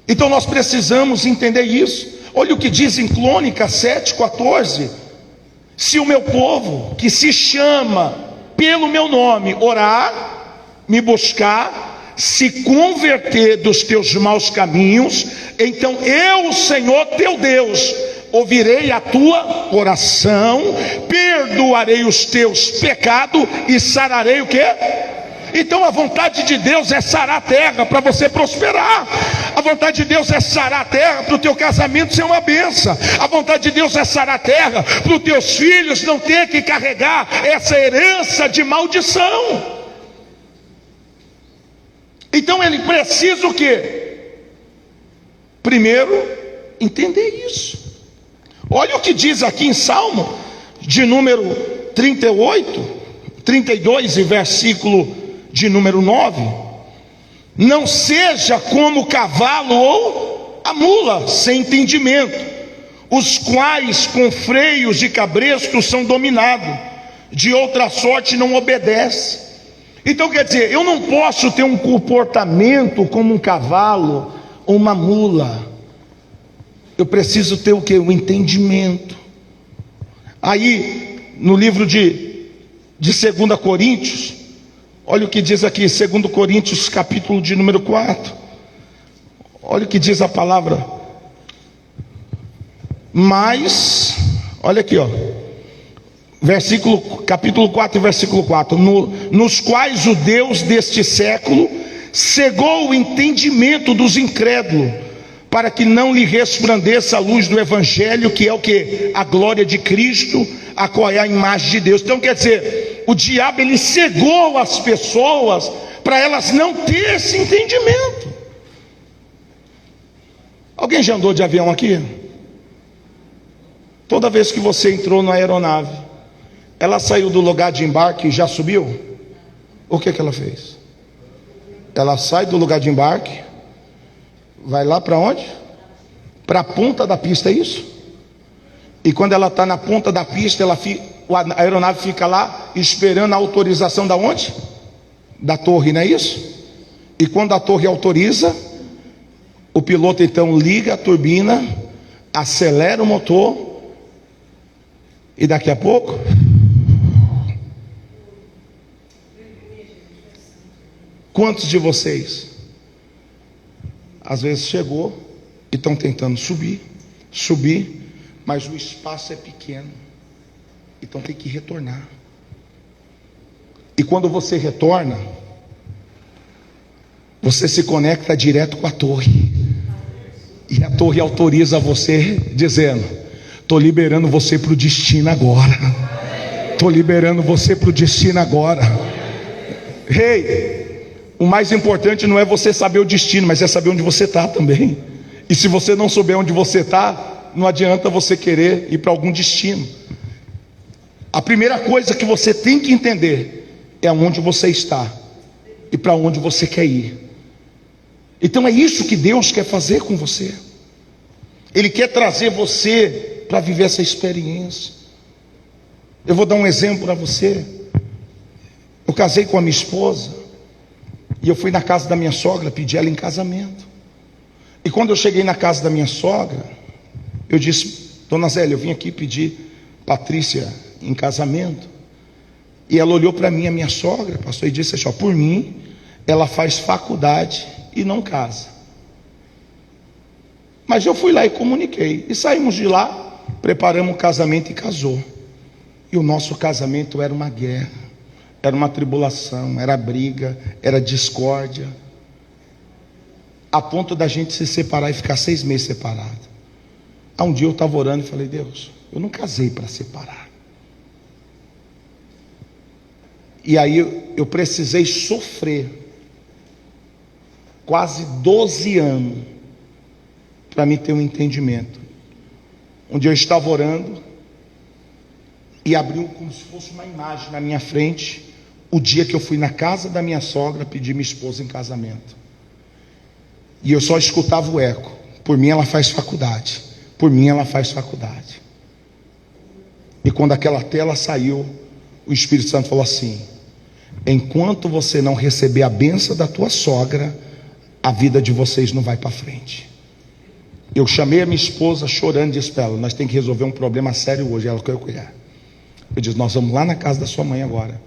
Então nós precisamos entender isso. Olha o que diz em Crônicas 7:14. Se o meu povo, que se chama pelo meu nome, orar, me buscar, se converter dos teus maus caminhos, então eu, o Senhor teu Deus, ouvirei a tua oração, perdoarei os teus pecados e sararei o quê? Então a vontade de Deus é sarar a terra para você prosperar. A vontade de Deus é sarar a terra para o teu casamento ser uma bênção. A vontade de Deus é sarar a terra para os teus filhos não ter que carregar essa herança de maldição. Então ele precisa o quê? Primeiro, entender isso. Olha o que diz aqui em Salmo de número 32 e versículo de número 9: não seja como o cavalo ou a mula sem entendimento, os quais com freios de cabresto são dominados, de outra sorte não obedece. Então quer dizer, eu não posso ter um comportamento como um cavalo ou uma mula. Eu preciso ter o que? O entendimento. Aí no livro de 2 Coríntios, olha o que diz aqui, 2 Coríntios capítulo de número 4. Olha o que diz a palavra. Mas, olha aqui, ó, capítulo 4, versículo 4. Nos quais o Deus deste século cegou o entendimento dos incrédulos, para que não lhe resplandeça a luz do Evangelho, que é o que? A glória de Cristo, a qual é a imagem de Deus. Então quer dizer, o diabo ele cegou as pessoas para elas não terem esse entendimento. Alguém já andou de avião aqui? Toda vez que você entrou na aeronave, ela saiu do lugar de embarque e já subiu? O que ela fez? Ela sai do lugar de embarque, vai lá para onde? Para a ponta da pista, é isso? E quando ela está na ponta da pista, a aeronave fica lá esperando a autorização da onde? Da torre, não é isso? E quando a torre autoriza, o piloto então liga a turbina, acelera o motor, e daqui a pouco quantos de vocês às vezes chegou e estão tentando subir, mas o espaço é pequeno, então tem que retornar. E quando você retorna, você se conecta direto com a torre, e a torre autoriza você, dizendo: estou liberando você para o destino agora. Estou liberando você para o destino agora. O mais importante não é você saber o destino, mas é saber onde você está também. E se você não souber onde você está, não adianta você querer ir para algum destino. A primeira coisa que você tem que entender é onde você está e para onde você quer ir. Então é isso que Deus quer fazer com você. Ele quer trazer você para viver essa experiência. Eu vou dar um exemplo para você. Eu casei com a minha esposa e eu fui na casa da minha sogra pedir ela em casamento. E quando eu cheguei na casa da minha sogra, eu disse: Dona Zélia, eu vim aqui pedir Patrícia em casamento. E ela olhou para mim, a minha sogra, pastor, e disse assim: ó, por mim, ela faz faculdade e não casa. Mas eu fui lá e comuniquei, e saímos de lá, preparamos o casamento e casou. E o nosso casamento era uma guerra, era uma tribulação, era briga, era discórdia, a ponto da gente se separar e ficar 6 meses separado. Aí um dia eu estava orando e falei: Deus, eu não casei para separar. E aí eu precisei sofrer quase 12 anos para me ter um entendimento. Um dia eu estava orando e abriu como se fosse uma imagem na minha frente, o dia que eu fui na casa da minha sogra pedir minha esposa em casamento. E eu só escutava o eco: por mim ela faz faculdade, por mim ela faz faculdade. E quando aquela tela saiu, o Espírito Santo falou assim: enquanto você não receber a bênção da tua sogra, a vida de vocês não vai para frente. Eu chamei a minha esposa chorando e disse para ela: nós temos que resolver um problema sério hoje. Ela quer cuidar. Eu disse: nós vamos lá na casa da sua mãe agora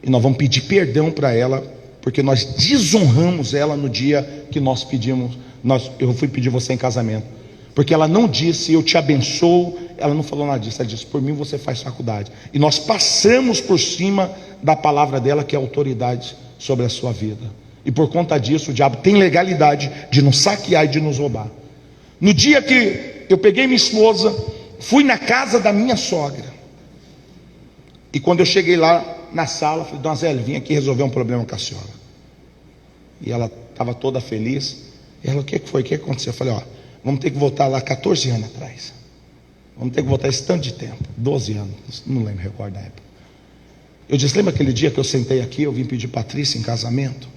e nós vamos pedir perdão para ela, porque nós desonramos ela no dia que nós pedimos, eu fui pedir você em casamento, porque ela não disse eu te abençoo, ela não falou nada disso, ela disse: por mim você faz faculdade. E nós passamos por cima da palavra dela, que é autoridade sobre a sua vida, e por conta disso o diabo tem legalidade de nos saquear e de nos roubar. No dia que eu peguei minha esposa, fui na casa da minha sogra, e quando eu cheguei lá na sala, falei: Dona Zélia, vim aqui resolver um problema com a senhora. E ela estava toda feliz. E ela: o que foi? O que aconteceu? Eu falei: ó, vamos ter que voltar lá 14 anos atrás. Vamos ter que voltar esse tanto de tempo, 12 anos, não lembro, recordo da época. Eu disse: lembra aquele dia que eu sentei aqui, eu vim pedir Patrícia em casamento?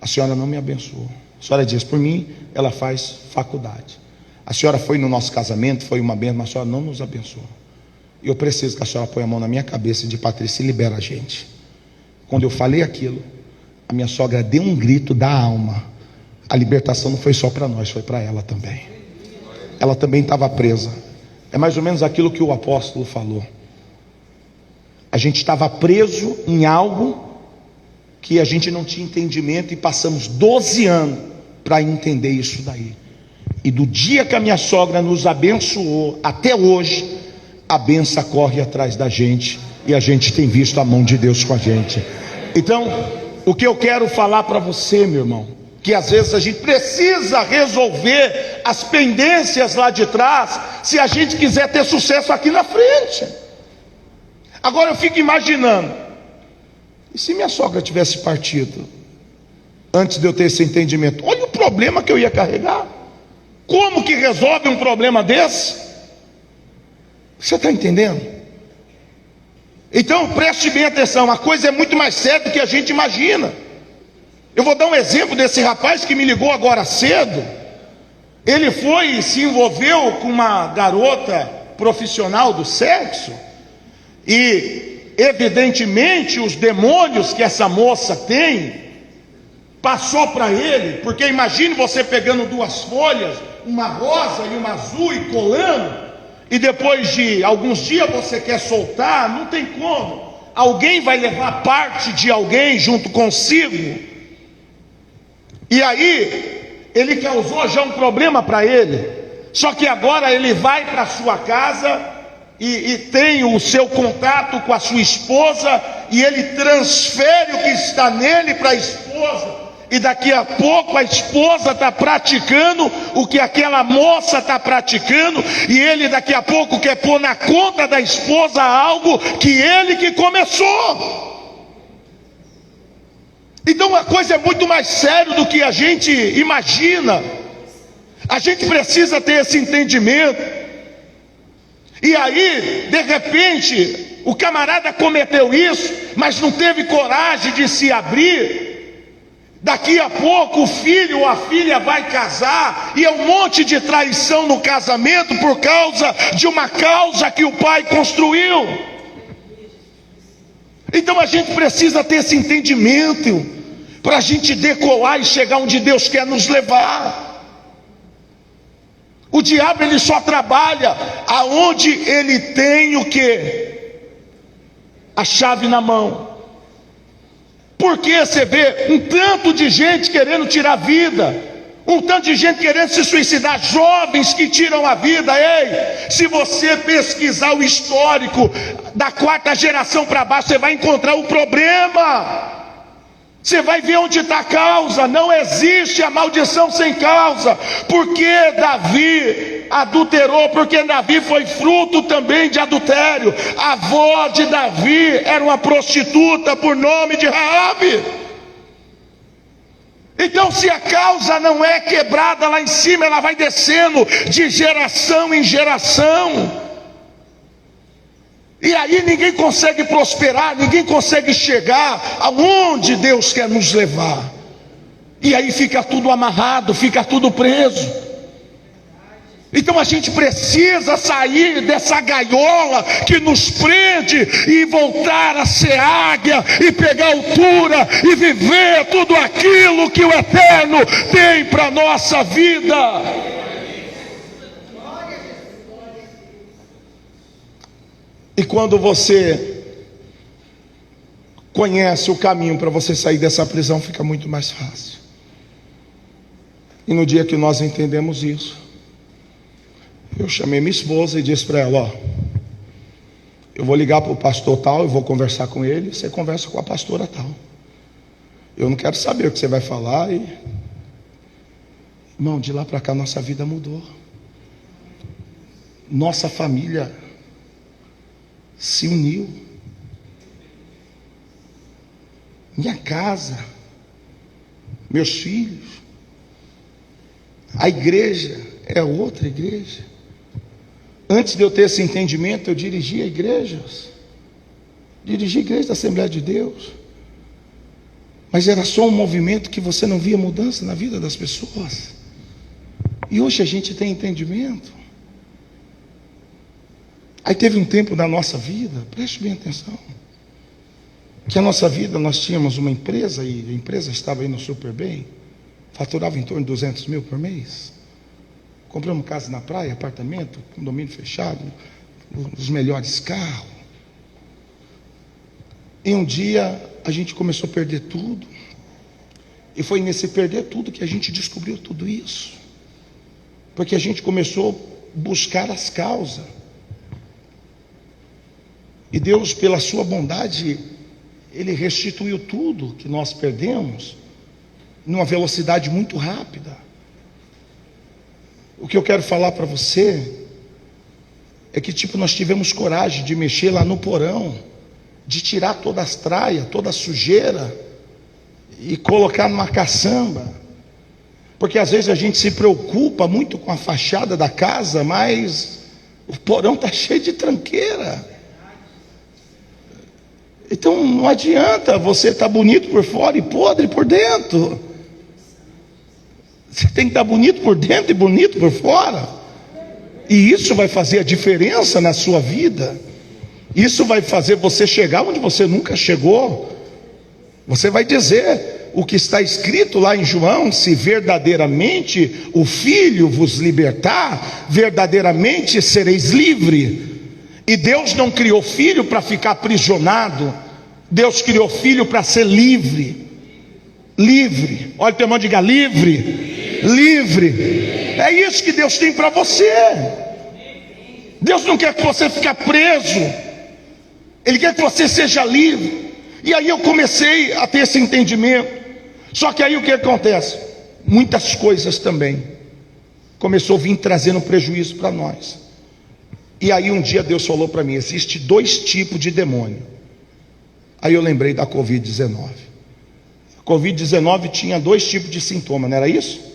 A senhora não me abençoou. A senhora disse: por mim ela faz faculdade. A senhora foi no nosso casamento, foi uma bênção, mas a senhora não nos abençoou. E eu preciso que a senhora ponha a mão na minha cabeça de Patrícia e libera a gente. Quando eu falei aquilo, a minha sogra deu um grito da alma. A libertação não foi só para nós, foi para ela também. Ela também estava presa. É mais ou menos aquilo que o apóstolo falou. A gente estava preso em algo que a gente não tinha entendimento, e passamos 12 anos para entender isso daí. E do dia que a minha sogra nos abençoou até hoje, a bênção corre atrás da gente, e a gente tem visto a mão de Deus com a gente. Então, o que eu quero falar para você, meu irmão, que às vezes a gente precisa resolver as pendências lá de trás, se a gente quiser ter sucesso aqui na frente. Agora eu fico imaginando, e se minha sogra tivesse partido antes de eu ter esse entendimento? Olha o problema que eu ia carregar. Como que resolve um problema desse? Você está entendendo? Então preste bem atenção, a coisa é muito mais séria do que a gente imagina. Eu vou dar um exemplo desse rapaz que me ligou agora cedo. Ele foi e se envolveu com uma garota profissional do sexo, e evidentemente os demônios que essa moça tem passou para ele, porque imagine você pegando 2 folhas, uma rosa e uma azul, e colando, e depois de alguns dias você quer soltar, não tem como. Alguém vai levar parte de alguém junto consigo. E aí ele causou já um problema para ele. Só que agora ele vai para sua casa e tem o seu contato com a sua esposa, e ele transfere o que está nele para a esposa. E daqui a pouco a esposa está praticando o que aquela moça está praticando, e ele daqui a pouco quer pôr na conta da esposa algo que ele que começou. Então a coisa é muito mais séria do que a gente imagina. A gente precisa ter esse entendimento. E aí, de repente, o camarada cometeu isso, mas não teve coragem de se abrir. Daqui a pouco o filho ou a filha vai casar e é um monte de traição no casamento por causa de uma causa que o pai construiu. Então a gente precisa ter esse entendimento para a gente decolar e chegar onde Deus quer nos levar. O diabo ele só trabalha aonde ele tem o quê? A chave na mão. Porque você vê um tanto de gente querendo tirar a vida, um tanto de gente querendo se suicidar, jovens que tiram a vida. Ei, se você pesquisar o histórico da 4ª geração para baixo, você vai encontrar o problema. Você vai ver onde está a causa. Não existe a maldição sem causa. Porque Davi adulterou, porque Davi foi fruto também de adultério. A avó de Davi era uma prostituta por nome de Raabe. Então, se a causa não é quebrada lá em cima, ela vai descendo de geração em geração. E aí ninguém consegue prosperar, ninguém consegue chegar aonde Deus quer nos levar. E aí fica tudo amarrado, fica tudo preso. Então a gente precisa sair dessa gaiola que nos prende e voltar a ser águia e pegar altura e viver tudo aquilo que o Eterno tem para a nossa vida. E quando você conhece o caminho para você sair dessa prisão, fica muito mais fácil. E no dia que nós entendemos isso, eu chamei minha esposa e disse para ela: ó, eu vou ligar para o pastor tal, eu vou conversar com ele, você conversa com a pastora tal. Eu não quero saber o que você vai falar. Irmão, de lá para cá nossa vida mudou. Nossa família se uniu. Minha casa, meus filhos, a igreja é outra igreja. Antes de eu ter esse entendimento, eu dirigia igrejas, dirigi a igreja da Assembleia de Deus, mas era só um movimento que você não via mudança na vida das pessoas. E hoje a gente tem entendimento. Aí teve um tempo da nossa vida, preste bem atenção, que a nossa vida, nós tínhamos uma empresa e a empresa estava indo super bem, faturava em torno de 200 mil por mês. Compramos casa na praia, apartamento, condomínio fechado, os melhores carros. E um dia a gente começou a perder tudo, e foi nesse perder tudo que a gente descobriu tudo isso, porque a gente começou a buscar as causas. E Deus, pela sua bondade, Ele restituiu tudo que nós perdemos numa velocidade muito rápida. O que eu quero falar para você é que nós tivemos coragem de mexer lá no porão, de tirar todas as traias, toda a sujeira e colocar numa caçamba. Porque às vezes a gente se preocupa muito com a fachada da casa, mas o porão está cheio de tranqueira. Então não adianta você estar bonito por fora e podre por dentro. Você tem que estar bonito por dentro e bonito por fora. E isso vai fazer a diferença na sua vida. Isso vai fazer você chegar onde você nunca chegou. Você vai dizer o que está escrito lá em João: se verdadeiramente o Filho vos libertar, verdadeiramente sereis livres. E Deus não criou filho para ficar aprisionado. Deus criou filho para ser livre. Livre. Olha o teu irmão, diga livre. Livre. É isso que Deus tem para você. Deus não quer que você fique preso. Ele quer que você seja livre. E aí eu comecei a ter esse entendimento. Só que aí o que acontece? Muitas coisas também começou a vir trazendo prejuízo para nós. E aí um dia Deus falou para mim: existe 2 tipos de demônio. Aí eu lembrei da Covid-19. A Covid-19 tinha 2 tipos de sintoma, não era isso?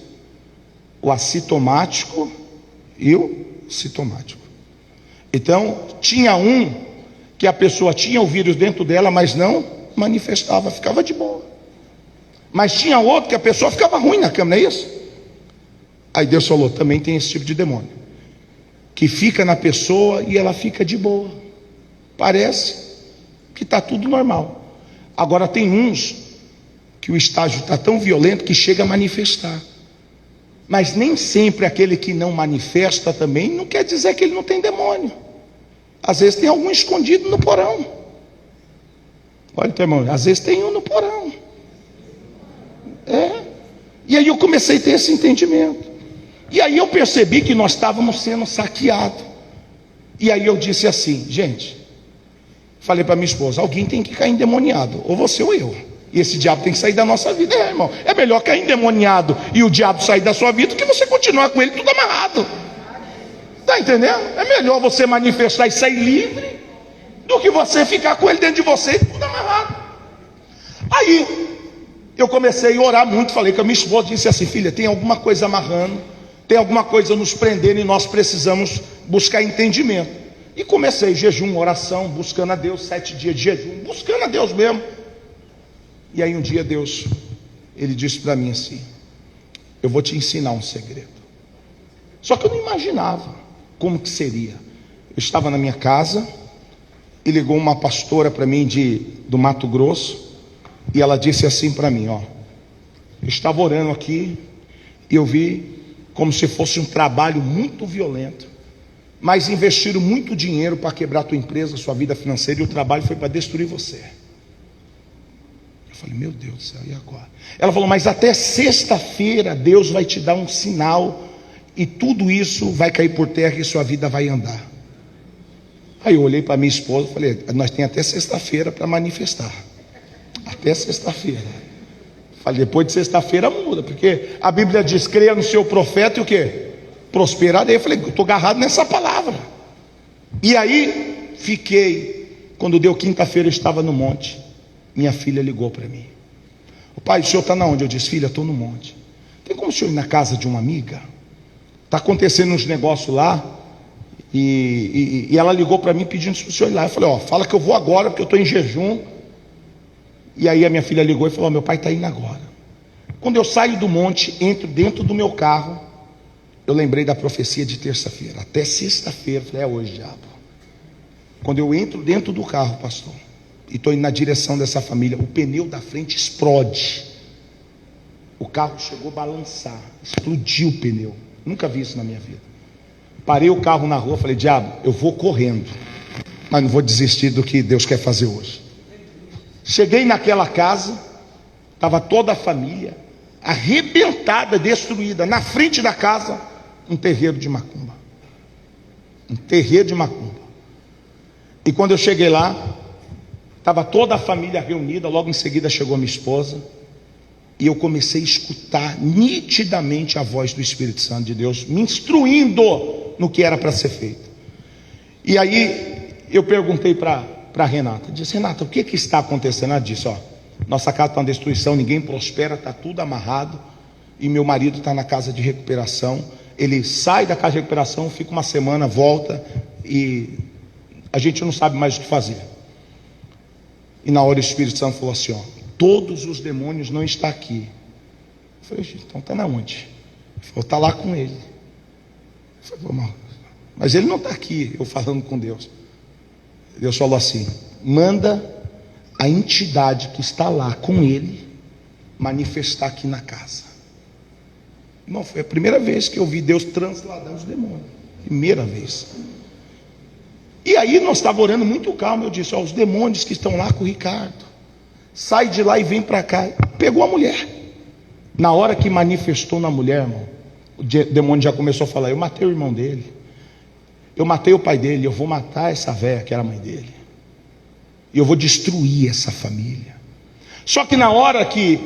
O assintomático e o sintomático. Então tinha um que a pessoa tinha o vírus dentro dela, mas não manifestava, ficava de boa. Mas tinha outro que a pessoa ficava ruim na cama, não é isso? Aí Deus falou, também tem esse tipo de demônio, que fica na pessoa e ela fica de boa. Parece que está tudo normal. Agora tem uns que o estágio está tão violento que chega a manifestar. Mas nem sempre aquele que não manifesta também não quer dizer que ele não tem demônio. Às vezes tem algum escondido no porão. Olha, teu irmão, às vezes tem um no porão. E aí eu comecei a ter esse entendimento. E aí eu percebi que nós estávamos sendo saqueados. E aí eu disse assim, gente, falei para minha esposa, alguém tem que cair endemoniado, ou você ou eu. E esse diabo tem que sair da nossa vida. Irmão, é melhor cair endemoniado e o diabo sair da sua vida do que você continuar com ele tudo amarrado. Está entendendo? É melhor você manifestar e sair livre do que você ficar com ele dentro de você e tudo amarrado. Aí eu comecei a orar muito, falei com a minha esposa, disse assim, filha, tem alguma coisa amarrando, tem alguma coisa nos prendendo e nós precisamos buscar entendimento. E comecei jejum, oração, buscando a Deus, 7 dias de jejum, buscando a Deus mesmo. E aí um dia Deus, Ele disse para mim assim, eu vou te ensinar um segredo. Só que eu não imaginava como que seria. Eu estava na minha casa e ligou uma pastora para mim do Mato Grosso, e ela disse assim para mim, ó, eu estava orando aqui e eu vi como se fosse um trabalho muito violento, mas investiram muito dinheiro para quebrar a tua empresa, a sua vida financeira, e o trabalho foi para destruir você. Eu falei, meu Deus do céu, e agora? Ela falou, mas até sexta-feira Deus vai te dar um sinal e tudo isso vai cair por terra e sua vida vai andar. Aí eu olhei para minha esposa e falei, nós temos até sexta-feira para manifestar. Até sexta-feira. Falei, depois de sexta-feira muda, porque a Bíblia diz, creia no seu profeta e o quê? Prosperarei. Eu falei, eu estou agarrado nessa palavra. E aí fiquei, quando deu quinta-feira eu estava no monte, minha filha ligou para mim, o pai, o senhor está na onde? Eu disse, filha, estou no monte. Tem como o senhor ir na casa de uma amiga? Está acontecendo uns negócios lá, e ela ligou para mim pedindo se o senhor ir lá. Eu falei, ó, fala que eu vou agora, porque eu estou em jejum. E aí a minha filha ligou e falou, meu pai está indo agora. Quando eu saio do monte, entro dentro do meu carro, eu lembrei da profecia de terça-feira, até sexta-feira, falei, é hoje, diabo. Quando eu entro dentro do carro, pastor, e estou indo na direção dessa família, o pneu da frente explode. O carro chegou a balançar, explodiu o pneu. Nunca vi isso na minha vida. Parei o carro na rua, falei, diabo, eu vou correndo, mas não vou desistir do que Deus quer fazer hoje. Cheguei naquela casa, estava toda a família, arrebentada, destruída. Na frente da casa, um terreiro de macumba. Um terreiro de macumba. E quando eu cheguei lá, estava toda a família reunida. Logo em seguida chegou minha esposa, e eu comecei a escutar nitidamente a voz do Espírito Santo de Deus, me instruindo no que era para ser feito. E aí eu perguntei para Renata, disse, Renata, o que está acontecendo? Ela disse, ó, nossa casa está uma destruição, ninguém prospera, está tudo amarrado, e meu marido está na casa de recuperação. Ele sai da casa de recuperação, fica uma semana, volta, e a gente não sabe mais o que fazer. E na hora o Espírito Santo falou assim, ó, todos os demônios não estão aqui. Eu falei, gente, então está na onde? Ele falou, está lá com ele. Eu falei, mas ele não está aqui, eu falando com Deus. Deus falou assim, manda a entidade que está lá com ele manifestar aqui na casa. Não, foi a primeira vez que eu vi Deus transladar os demônios. Primeira vez. E aí nós estávamos orando muito calmo. Eu disse, ó, os demônios que estão lá com o Ricardo, sai de lá e vem para cá. Pegou a mulher. Na hora que manifestou na mulher, irmão, o demônio já começou a falar, eu matei o irmão dele, eu matei o pai dele, eu vou matar essa velha que era a mãe dele, e eu vou destruir essa família. Só que na hora que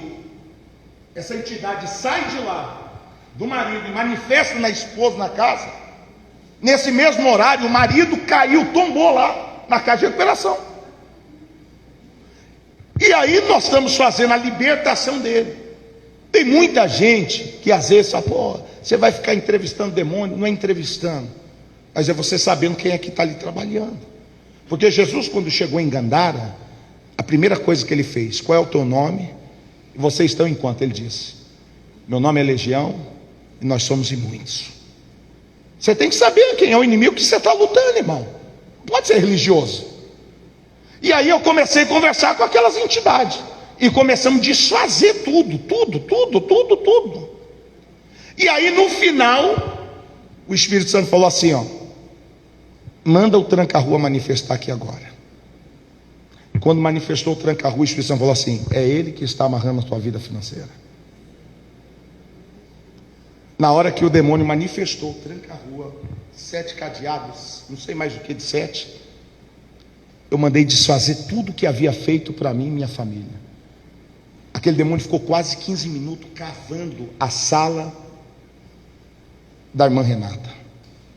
essa entidade sai de lá do marido e manifesta na esposa na casa, nesse mesmo horário o marido caiu, tombou lá na casa de recuperação. E aí nós estamos fazendo a libertação dele. Tem muita gente que às vezes fala, pô, você vai ficar entrevistando demônio. Não é entrevistando, mas é você sabendo quem é que está ali trabalhando. Porque Jesus, quando chegou em Gandara, a primeira coisa que ele fez: qual é o teu nome? E vocês estão em quanto? Ele disse: meu nome é Legião e nós somos em muitos. Você tem que saber quem é o inimigo que você está lutando, irmão. Não pode ser religioso. E aí eu comecei a conversar com aquelas entidades e começamos a desfazer tudo. E aí no final o Espírito Santo falou assim: ó, manda o tranca-rua manifestar aqui agora. Quando manifestou o tranca-rua, o Espírito Santo falou assim: é ele que está amarrando a tua vida financeira. Na hora que o demônio manifestou o tranca-rua, 7 cadeados, não sei mais o que de 7, eu mandei desfazer tudo que havia feito para mim e minha família. Aquele demônio ficou quase 15 minutos cavando a sala da irmã Renata.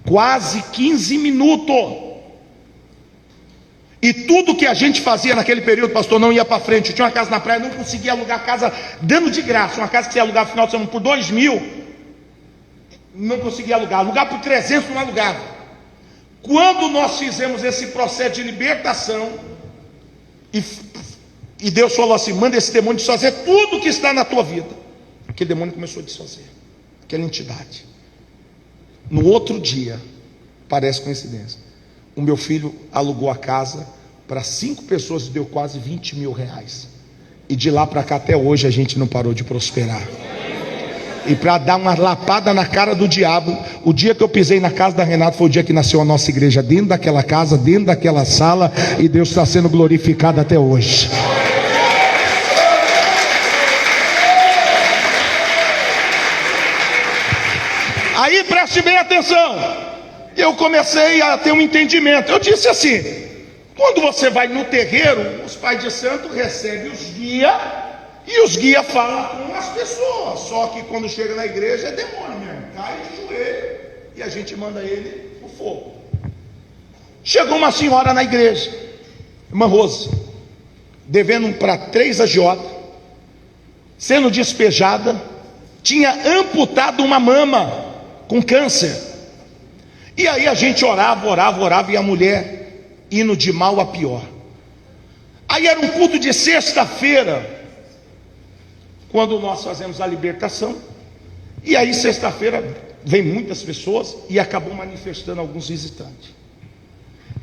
Quase 15 minutos. E tudo que a gente fazia naquele período, pastor, não ia para frente. Eu tinha uma casa na praia, não conseguia alugar casa dando de graça. Uma casa que você ia alugar no final de semana por 2.000, não conseguia alugar. Alugar por 300 não alugava. Quando nós fizemos esse processo de libertação, e Deus falou assim: manda esse demônio desfazer tudo que está na tua vida. Aquele demônio começou a desfazer, aquela entidade. No outro dia, parece coincidência, o meu filho alugou a casa para 5 pessoas e deu quase 20 mil reais. E de lá para cá até hoje a gente não parou de prosperar. E para dar uma lapada na cara do diabo, o dia que eu pisei na casa da Renata foi o dia que nasceu a nossa igreja, dentro daquela casa, dentro daquela sala, e Deus está sendo glorificado até hoje. Aí preste bem atenção. Eu comecei a ter um entendimento. Eu disse assim: quando você vai no terreiro, os pais de santo recebem os guias, e os guias falam com as pessoas. Só que quando chega na igreja é demônio mesmo, cai de joelho e a gente manda ele pro fogo. Chegou uma senhora na igreja, irmã Rose, devendo para 3 agiotas, sendo despejada, tinha amputado uma mama com câncer. E aí a gente orava, e a mulher indo de mal a pior. Aí era um culto de sexta-feira, quando nós fazemos a libertação. E aí sexta-feira vem muitas pessoas e acabou manifestando alguns visitantes.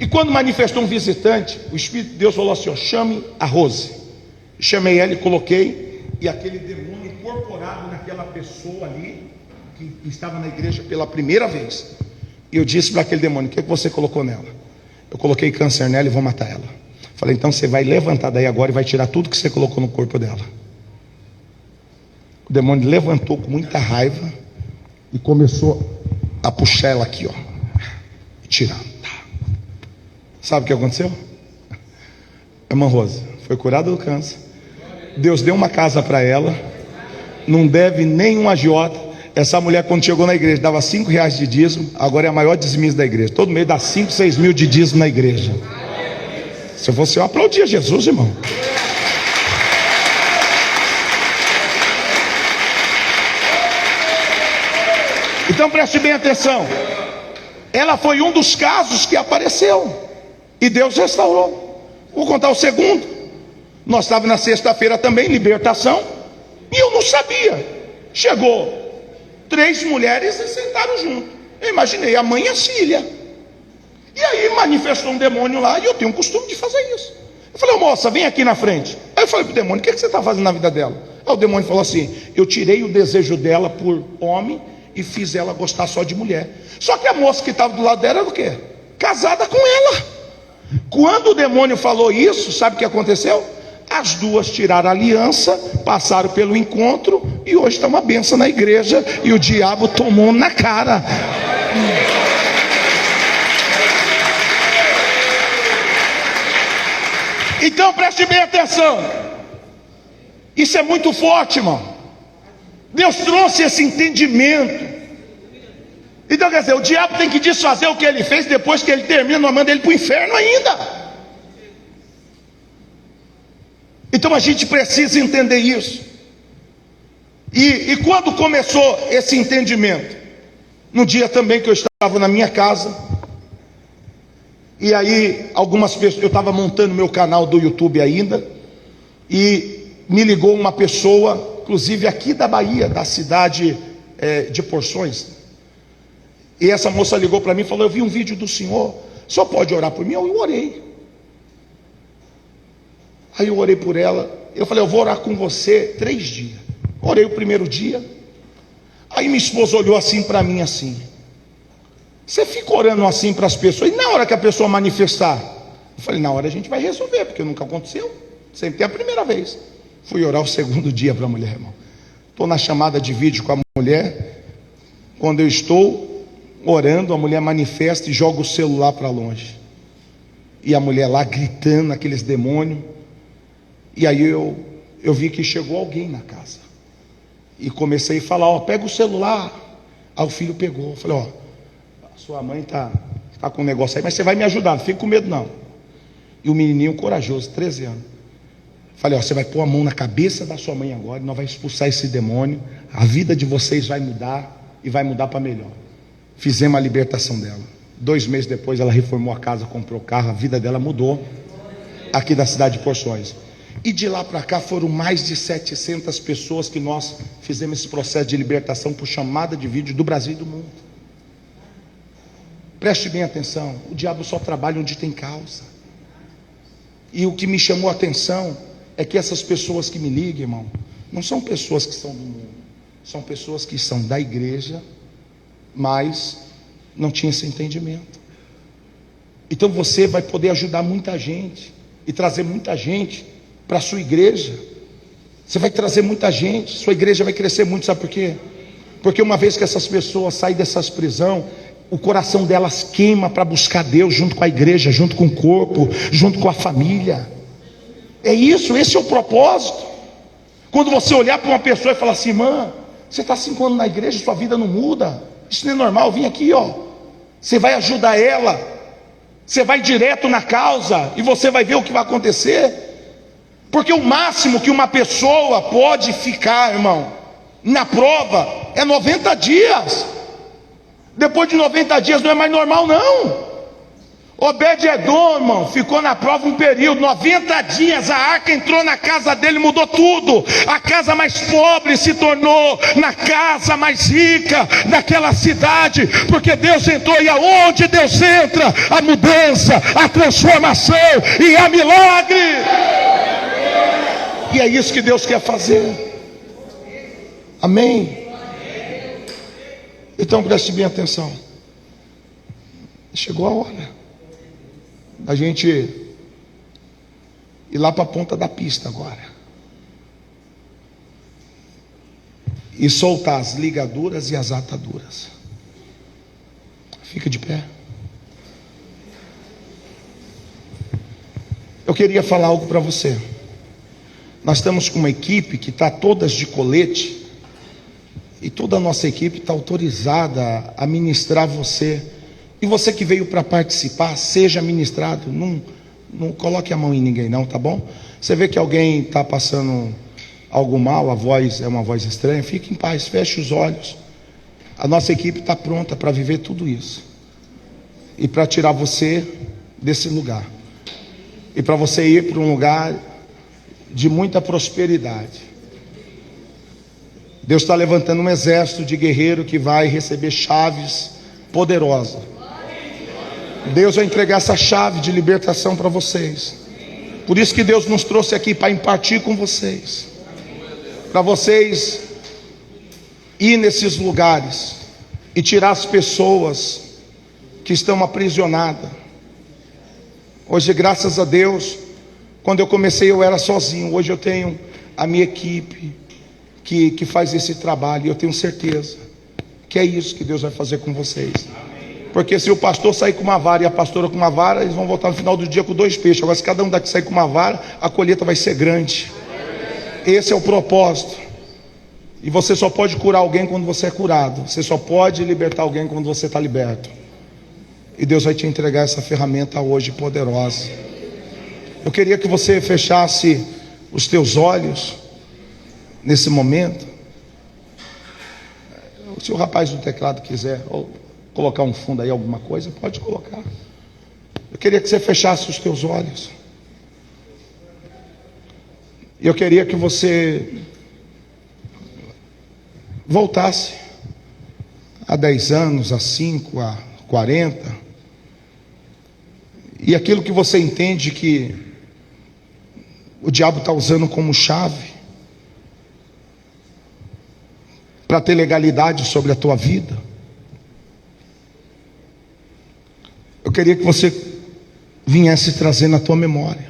E quando manifestou um visitante, o Espírito de Deus falou assim: ó, chame a Rose. Chamei ela e coloquei, e aquele demônio incorporado naquela pessoa ali, que estava na igreja pela primeira vez. E eu disse para aquele demônio: o que você colocou nela? Eu coloquei câncer nela e vou matar ela. Falei: então você vai levantar daí agora e vai tirar tudo que você colocou no corpo dela. O demônio levantou com muita raiva e começou a puxar ela aqui, ó, tirando. Sabe o que aconteceu? A irmã Rosa foi curada do câncer. Deus deu uma casa para ela, não deve nenhum agiota. Essa mulher, quando chegou na igreja, dava 5 reais de dízimo. Agora é a maior dizimista da igreja. Todo mês dá 5, 6 mil de dízimo na igreja. Se você aplaudir Jesus, irmão. Então preste bem atenção. Ela foi um dos casos que apareceu e Deus restaurou. Vou contar o segundo. Nós estávamos na sexta-feira também, libertação, e eu não sabia. Chegou 3 mulheres e sentaram junto. Eu imaginei a mãe e a filha. E aí manifestou um demônio lá, e eu tenho o costume de fazer isso. Eu falei: moça, vem aqui na frente. Aí eu falei pro demônio: o que você está fazendo na vida dela? Aí o demônio falou assim: eu tirei o desejo dela por homem e fiz ela gostar só de mulher. Só que a moça que estava do lado dela era o quê? Casada com ela. Quando o demônio falou isso, sabe o que aconteceu? As duas tiraram a aliança, passaram pelo encontro, e hoje está uma benção na igreja, e o diabo tomou na cara. Então preste bem atenção. Isso é muito forte, irmão. Deus trouxe esse entendimento. Então quer dizer, o diabo tem que desfazer o que ele fez. Depois que ele termina, nós mandamos ele para o inferno ainda. Então a gente precisa entender isso. E quando começou esse entendimento? No dia também que eu estava na minha casa, E aí, algumas pessoas, eu estava montando meu canal do YouTube ainda, e me ligou uma pessoa, inclusive aqui da Bahia, da cidade de Porções. E essa moça ligou para mim e falou: eu vi um vídeo do senhor pode orar por mim? Eu orei. Aí eu orei por ela, eu falei: eu vou orar com você 3 dias. Orei o primeiro dia. Aí minha esposa olhou assim para mim assim: você fica orando assim para as pessoas, e na hora que a pessoa manifestar? Eu falei: na hora a gente vai resolver, porque nunca aconteceu, sempre tem a primeira vez. Fui orar o segundo dia para a mulher, irmão. Estou na chamada de vídeo com a mulher. Quando eu estou orando, a mulher manifesta e joga o celular para longe. E a mulher lá gritando, aqueles demônios. E aí eu vi que chegou alguém na casa. E comecei a falar: ó, pega o celular. Aí o filho pegou. Eu falei: ó, sua mãe tá com um negócio aí, mas você vai me ajudar, não fica com medo não. E o menininho corajoso, 13 anos. Falei: ó, você vai pôr a mão na cabeça da sua mãe agora, e nós vamos expulsar esse demônio. A vida de vocês vai mudar, e vai mudar para melhor. Fizemos a libertação dela. 2 meses depois ela reformou a casa, comprou carro, a vida dela mudou, aqui da cidade de Porções. E de lá para cá foram mais de 700 pessoas que nós fizemos esse processo de libertação por chamada de vídeo do Brasil e do mundo. Preste bem atenção, o diabo só trabalha onde tem causa. E o que me chamou a atenção é que essas pessoas que me ligam, irmão, não são pessoas que são do mundo, são pessoas que são da igreja, mas não tinham esse entendimento. Então você vai poder ajudar muita gente e trazer muita gente para a sua igreja. Você vai trazer muita gente, sua igreja vai crescer muito. Sabe por quê? Porque uma vez que essas pessoas saem dessas prisões, o coração delas queima para buscar Deus junto com a igreja, junto com o corpo, junto com a família. É isso, esse é o propósito. Quando você olhar para uma pessoa e falar assim: irmã, você está 5 anos na igreja, sua vida não muda, isso não é normal, vim aqui, ó. Você vai ajudar ela, você vai direto na causa, e você vai ver o que vai acontecer. Porque o máximo que uma pessoa pode ficar, irmão, na prova é 90 dias. Depois de 90 dias não é mais normal não. Obed-Edom, irmão, ficou na prova um período, 90 dias, a arca entrou na casa dele, mudou tudo. A casa mais pobre se tornou na casa mais rica daquela cidade, porque Deus entrou, e aonde Deus entra, a mudança, a transformação e a milagre. E é isso que Deus quer fazer. Amém? Então preste bem atenção. Chegou a hora a gente ir lá para a ponta da pista agora e soltar as ligaduras e as ataduras. Fica de pé. Eu queria falar algo para você. Nós estamos com uma equipe que está todas de colete, e toda a nossa equipe está autorizada a ministrar você. E você que veio para participar, seja ministrado. Não coloque a mão em ninguém não, tá bom? Você vê que alguém está passando algo mal, a voz é uma voz estranha, fique em paz, feche os olhos. A nossa equipe está pronta para viver tudo isso, e para tirar você desse lugar, e para você ir para um lugar de muita prosperidade. Deus está levantando um exército de guerreiro que vai receber chaves poderosas. Deus vai entregar essa chave de libertação para vocês. Por isso que Deus nos trouxe aqui, para impartir com vocês, para vocês ir nesses lugares e tirar as pessoas que estão aprisionadas. Hoje, graças a Deus, quando eu comecei eu era sozinho. Hoje eu tenho a minha equipe que faz esse trabalho, e eu tenho certeza que é isso que Deus vai fazer com vocês. Porque se o pastor sair com uma vara e a pastora com uma vara, eles vão voltar no final do dia com 2 peixes. Agora, se cada um daqui sair com uma vara, a colheita vai ser grande. Esse é o propósito. E você só pode curar alguém quando você é curado. Você só pode libertar alguém quando você está liberto. E Deus vai te entregar essa ferramenta hoje poderosa. Eu queria que você fechasse os teus olhos nesse momento. Se o rapaz do teclado quiser colocar um fundo aí, alguma coisa, pode colocar. Eu queria que você fechasse os teus olhos. E eu queria que você voltasse há 10 anos, há 5, há 40. E aquilo que você entende que o diabo está usando como chave para ter legalidade sobre a tua vida. Eu queria que você viesse trazendo a tua memória.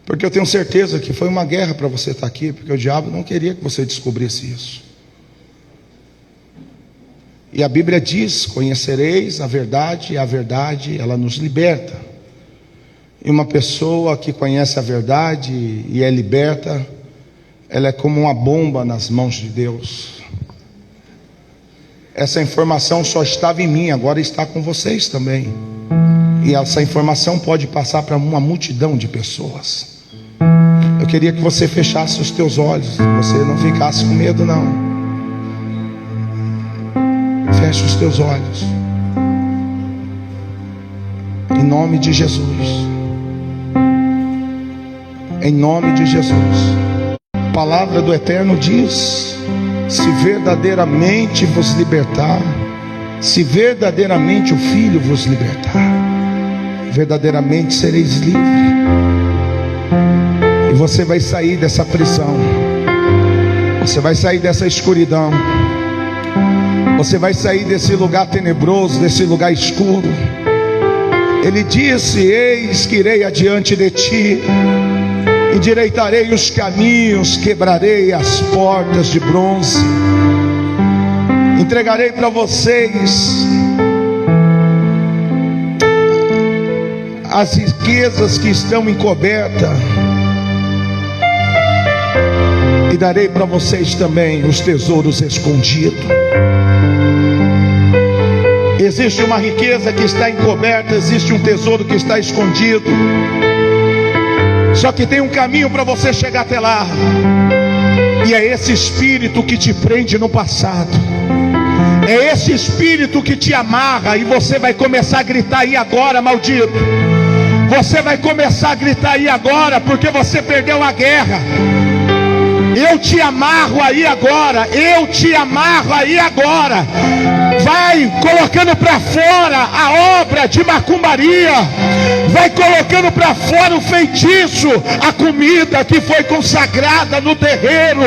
Porque eu tenho certeza que foi uma guerra para você estar aqui, porque o diabo não queria que você descobrisse isso. E a Bíblia diz: conhecereis a verdade, e a verdade ela nos liberta. E uma pessoa que conhece a verdade e é liberta, ela é como uma bomba nas mãos de Deus. Essa informação só estava em mim, agora está com vocês também. E essa informação pode passar para uma multidão de pessoas. Eu queria que você fechasse os teus olhos, que você não ficasse com medo não. Feche os teus olhos. Em nome de Jesus. Em nome de Jesus. A palavra do Eterno diz: se verdadeiramente vos libertar, se verdadeiramente o Filho vos libertar, verdadeiramente sereis livres. E você vai sair dessa prisão, você vai sair dessa escuridão, você vai sair desse lugar tenebroso, desse lugar escuro. Ele disse: eis que irei adiante de ti, endireitarei os caminhos, quebrarei as portas de bronze, entregarei para vocês as riquezas que estão encobertas, e darei para vocês também os tesouros escondidos. Existe uma riqueza que está encoberta, existe um tesouro que está escondido. Só que tem um caminho para você chegar até lá. E é esse espírito que te prende no passado. É esse espírito que te amarra. E você vai começar a gritar aí agora: maldito. Você vai começar a gritar aí agora, porque você perdeu a guerra. Eu te amarro aí agora. Eu te amarro aí agora. Vai colocando para fora a obra de macumbaria. Vai colocando para fora o feitiço, a comida que foi consagrada no terreiro.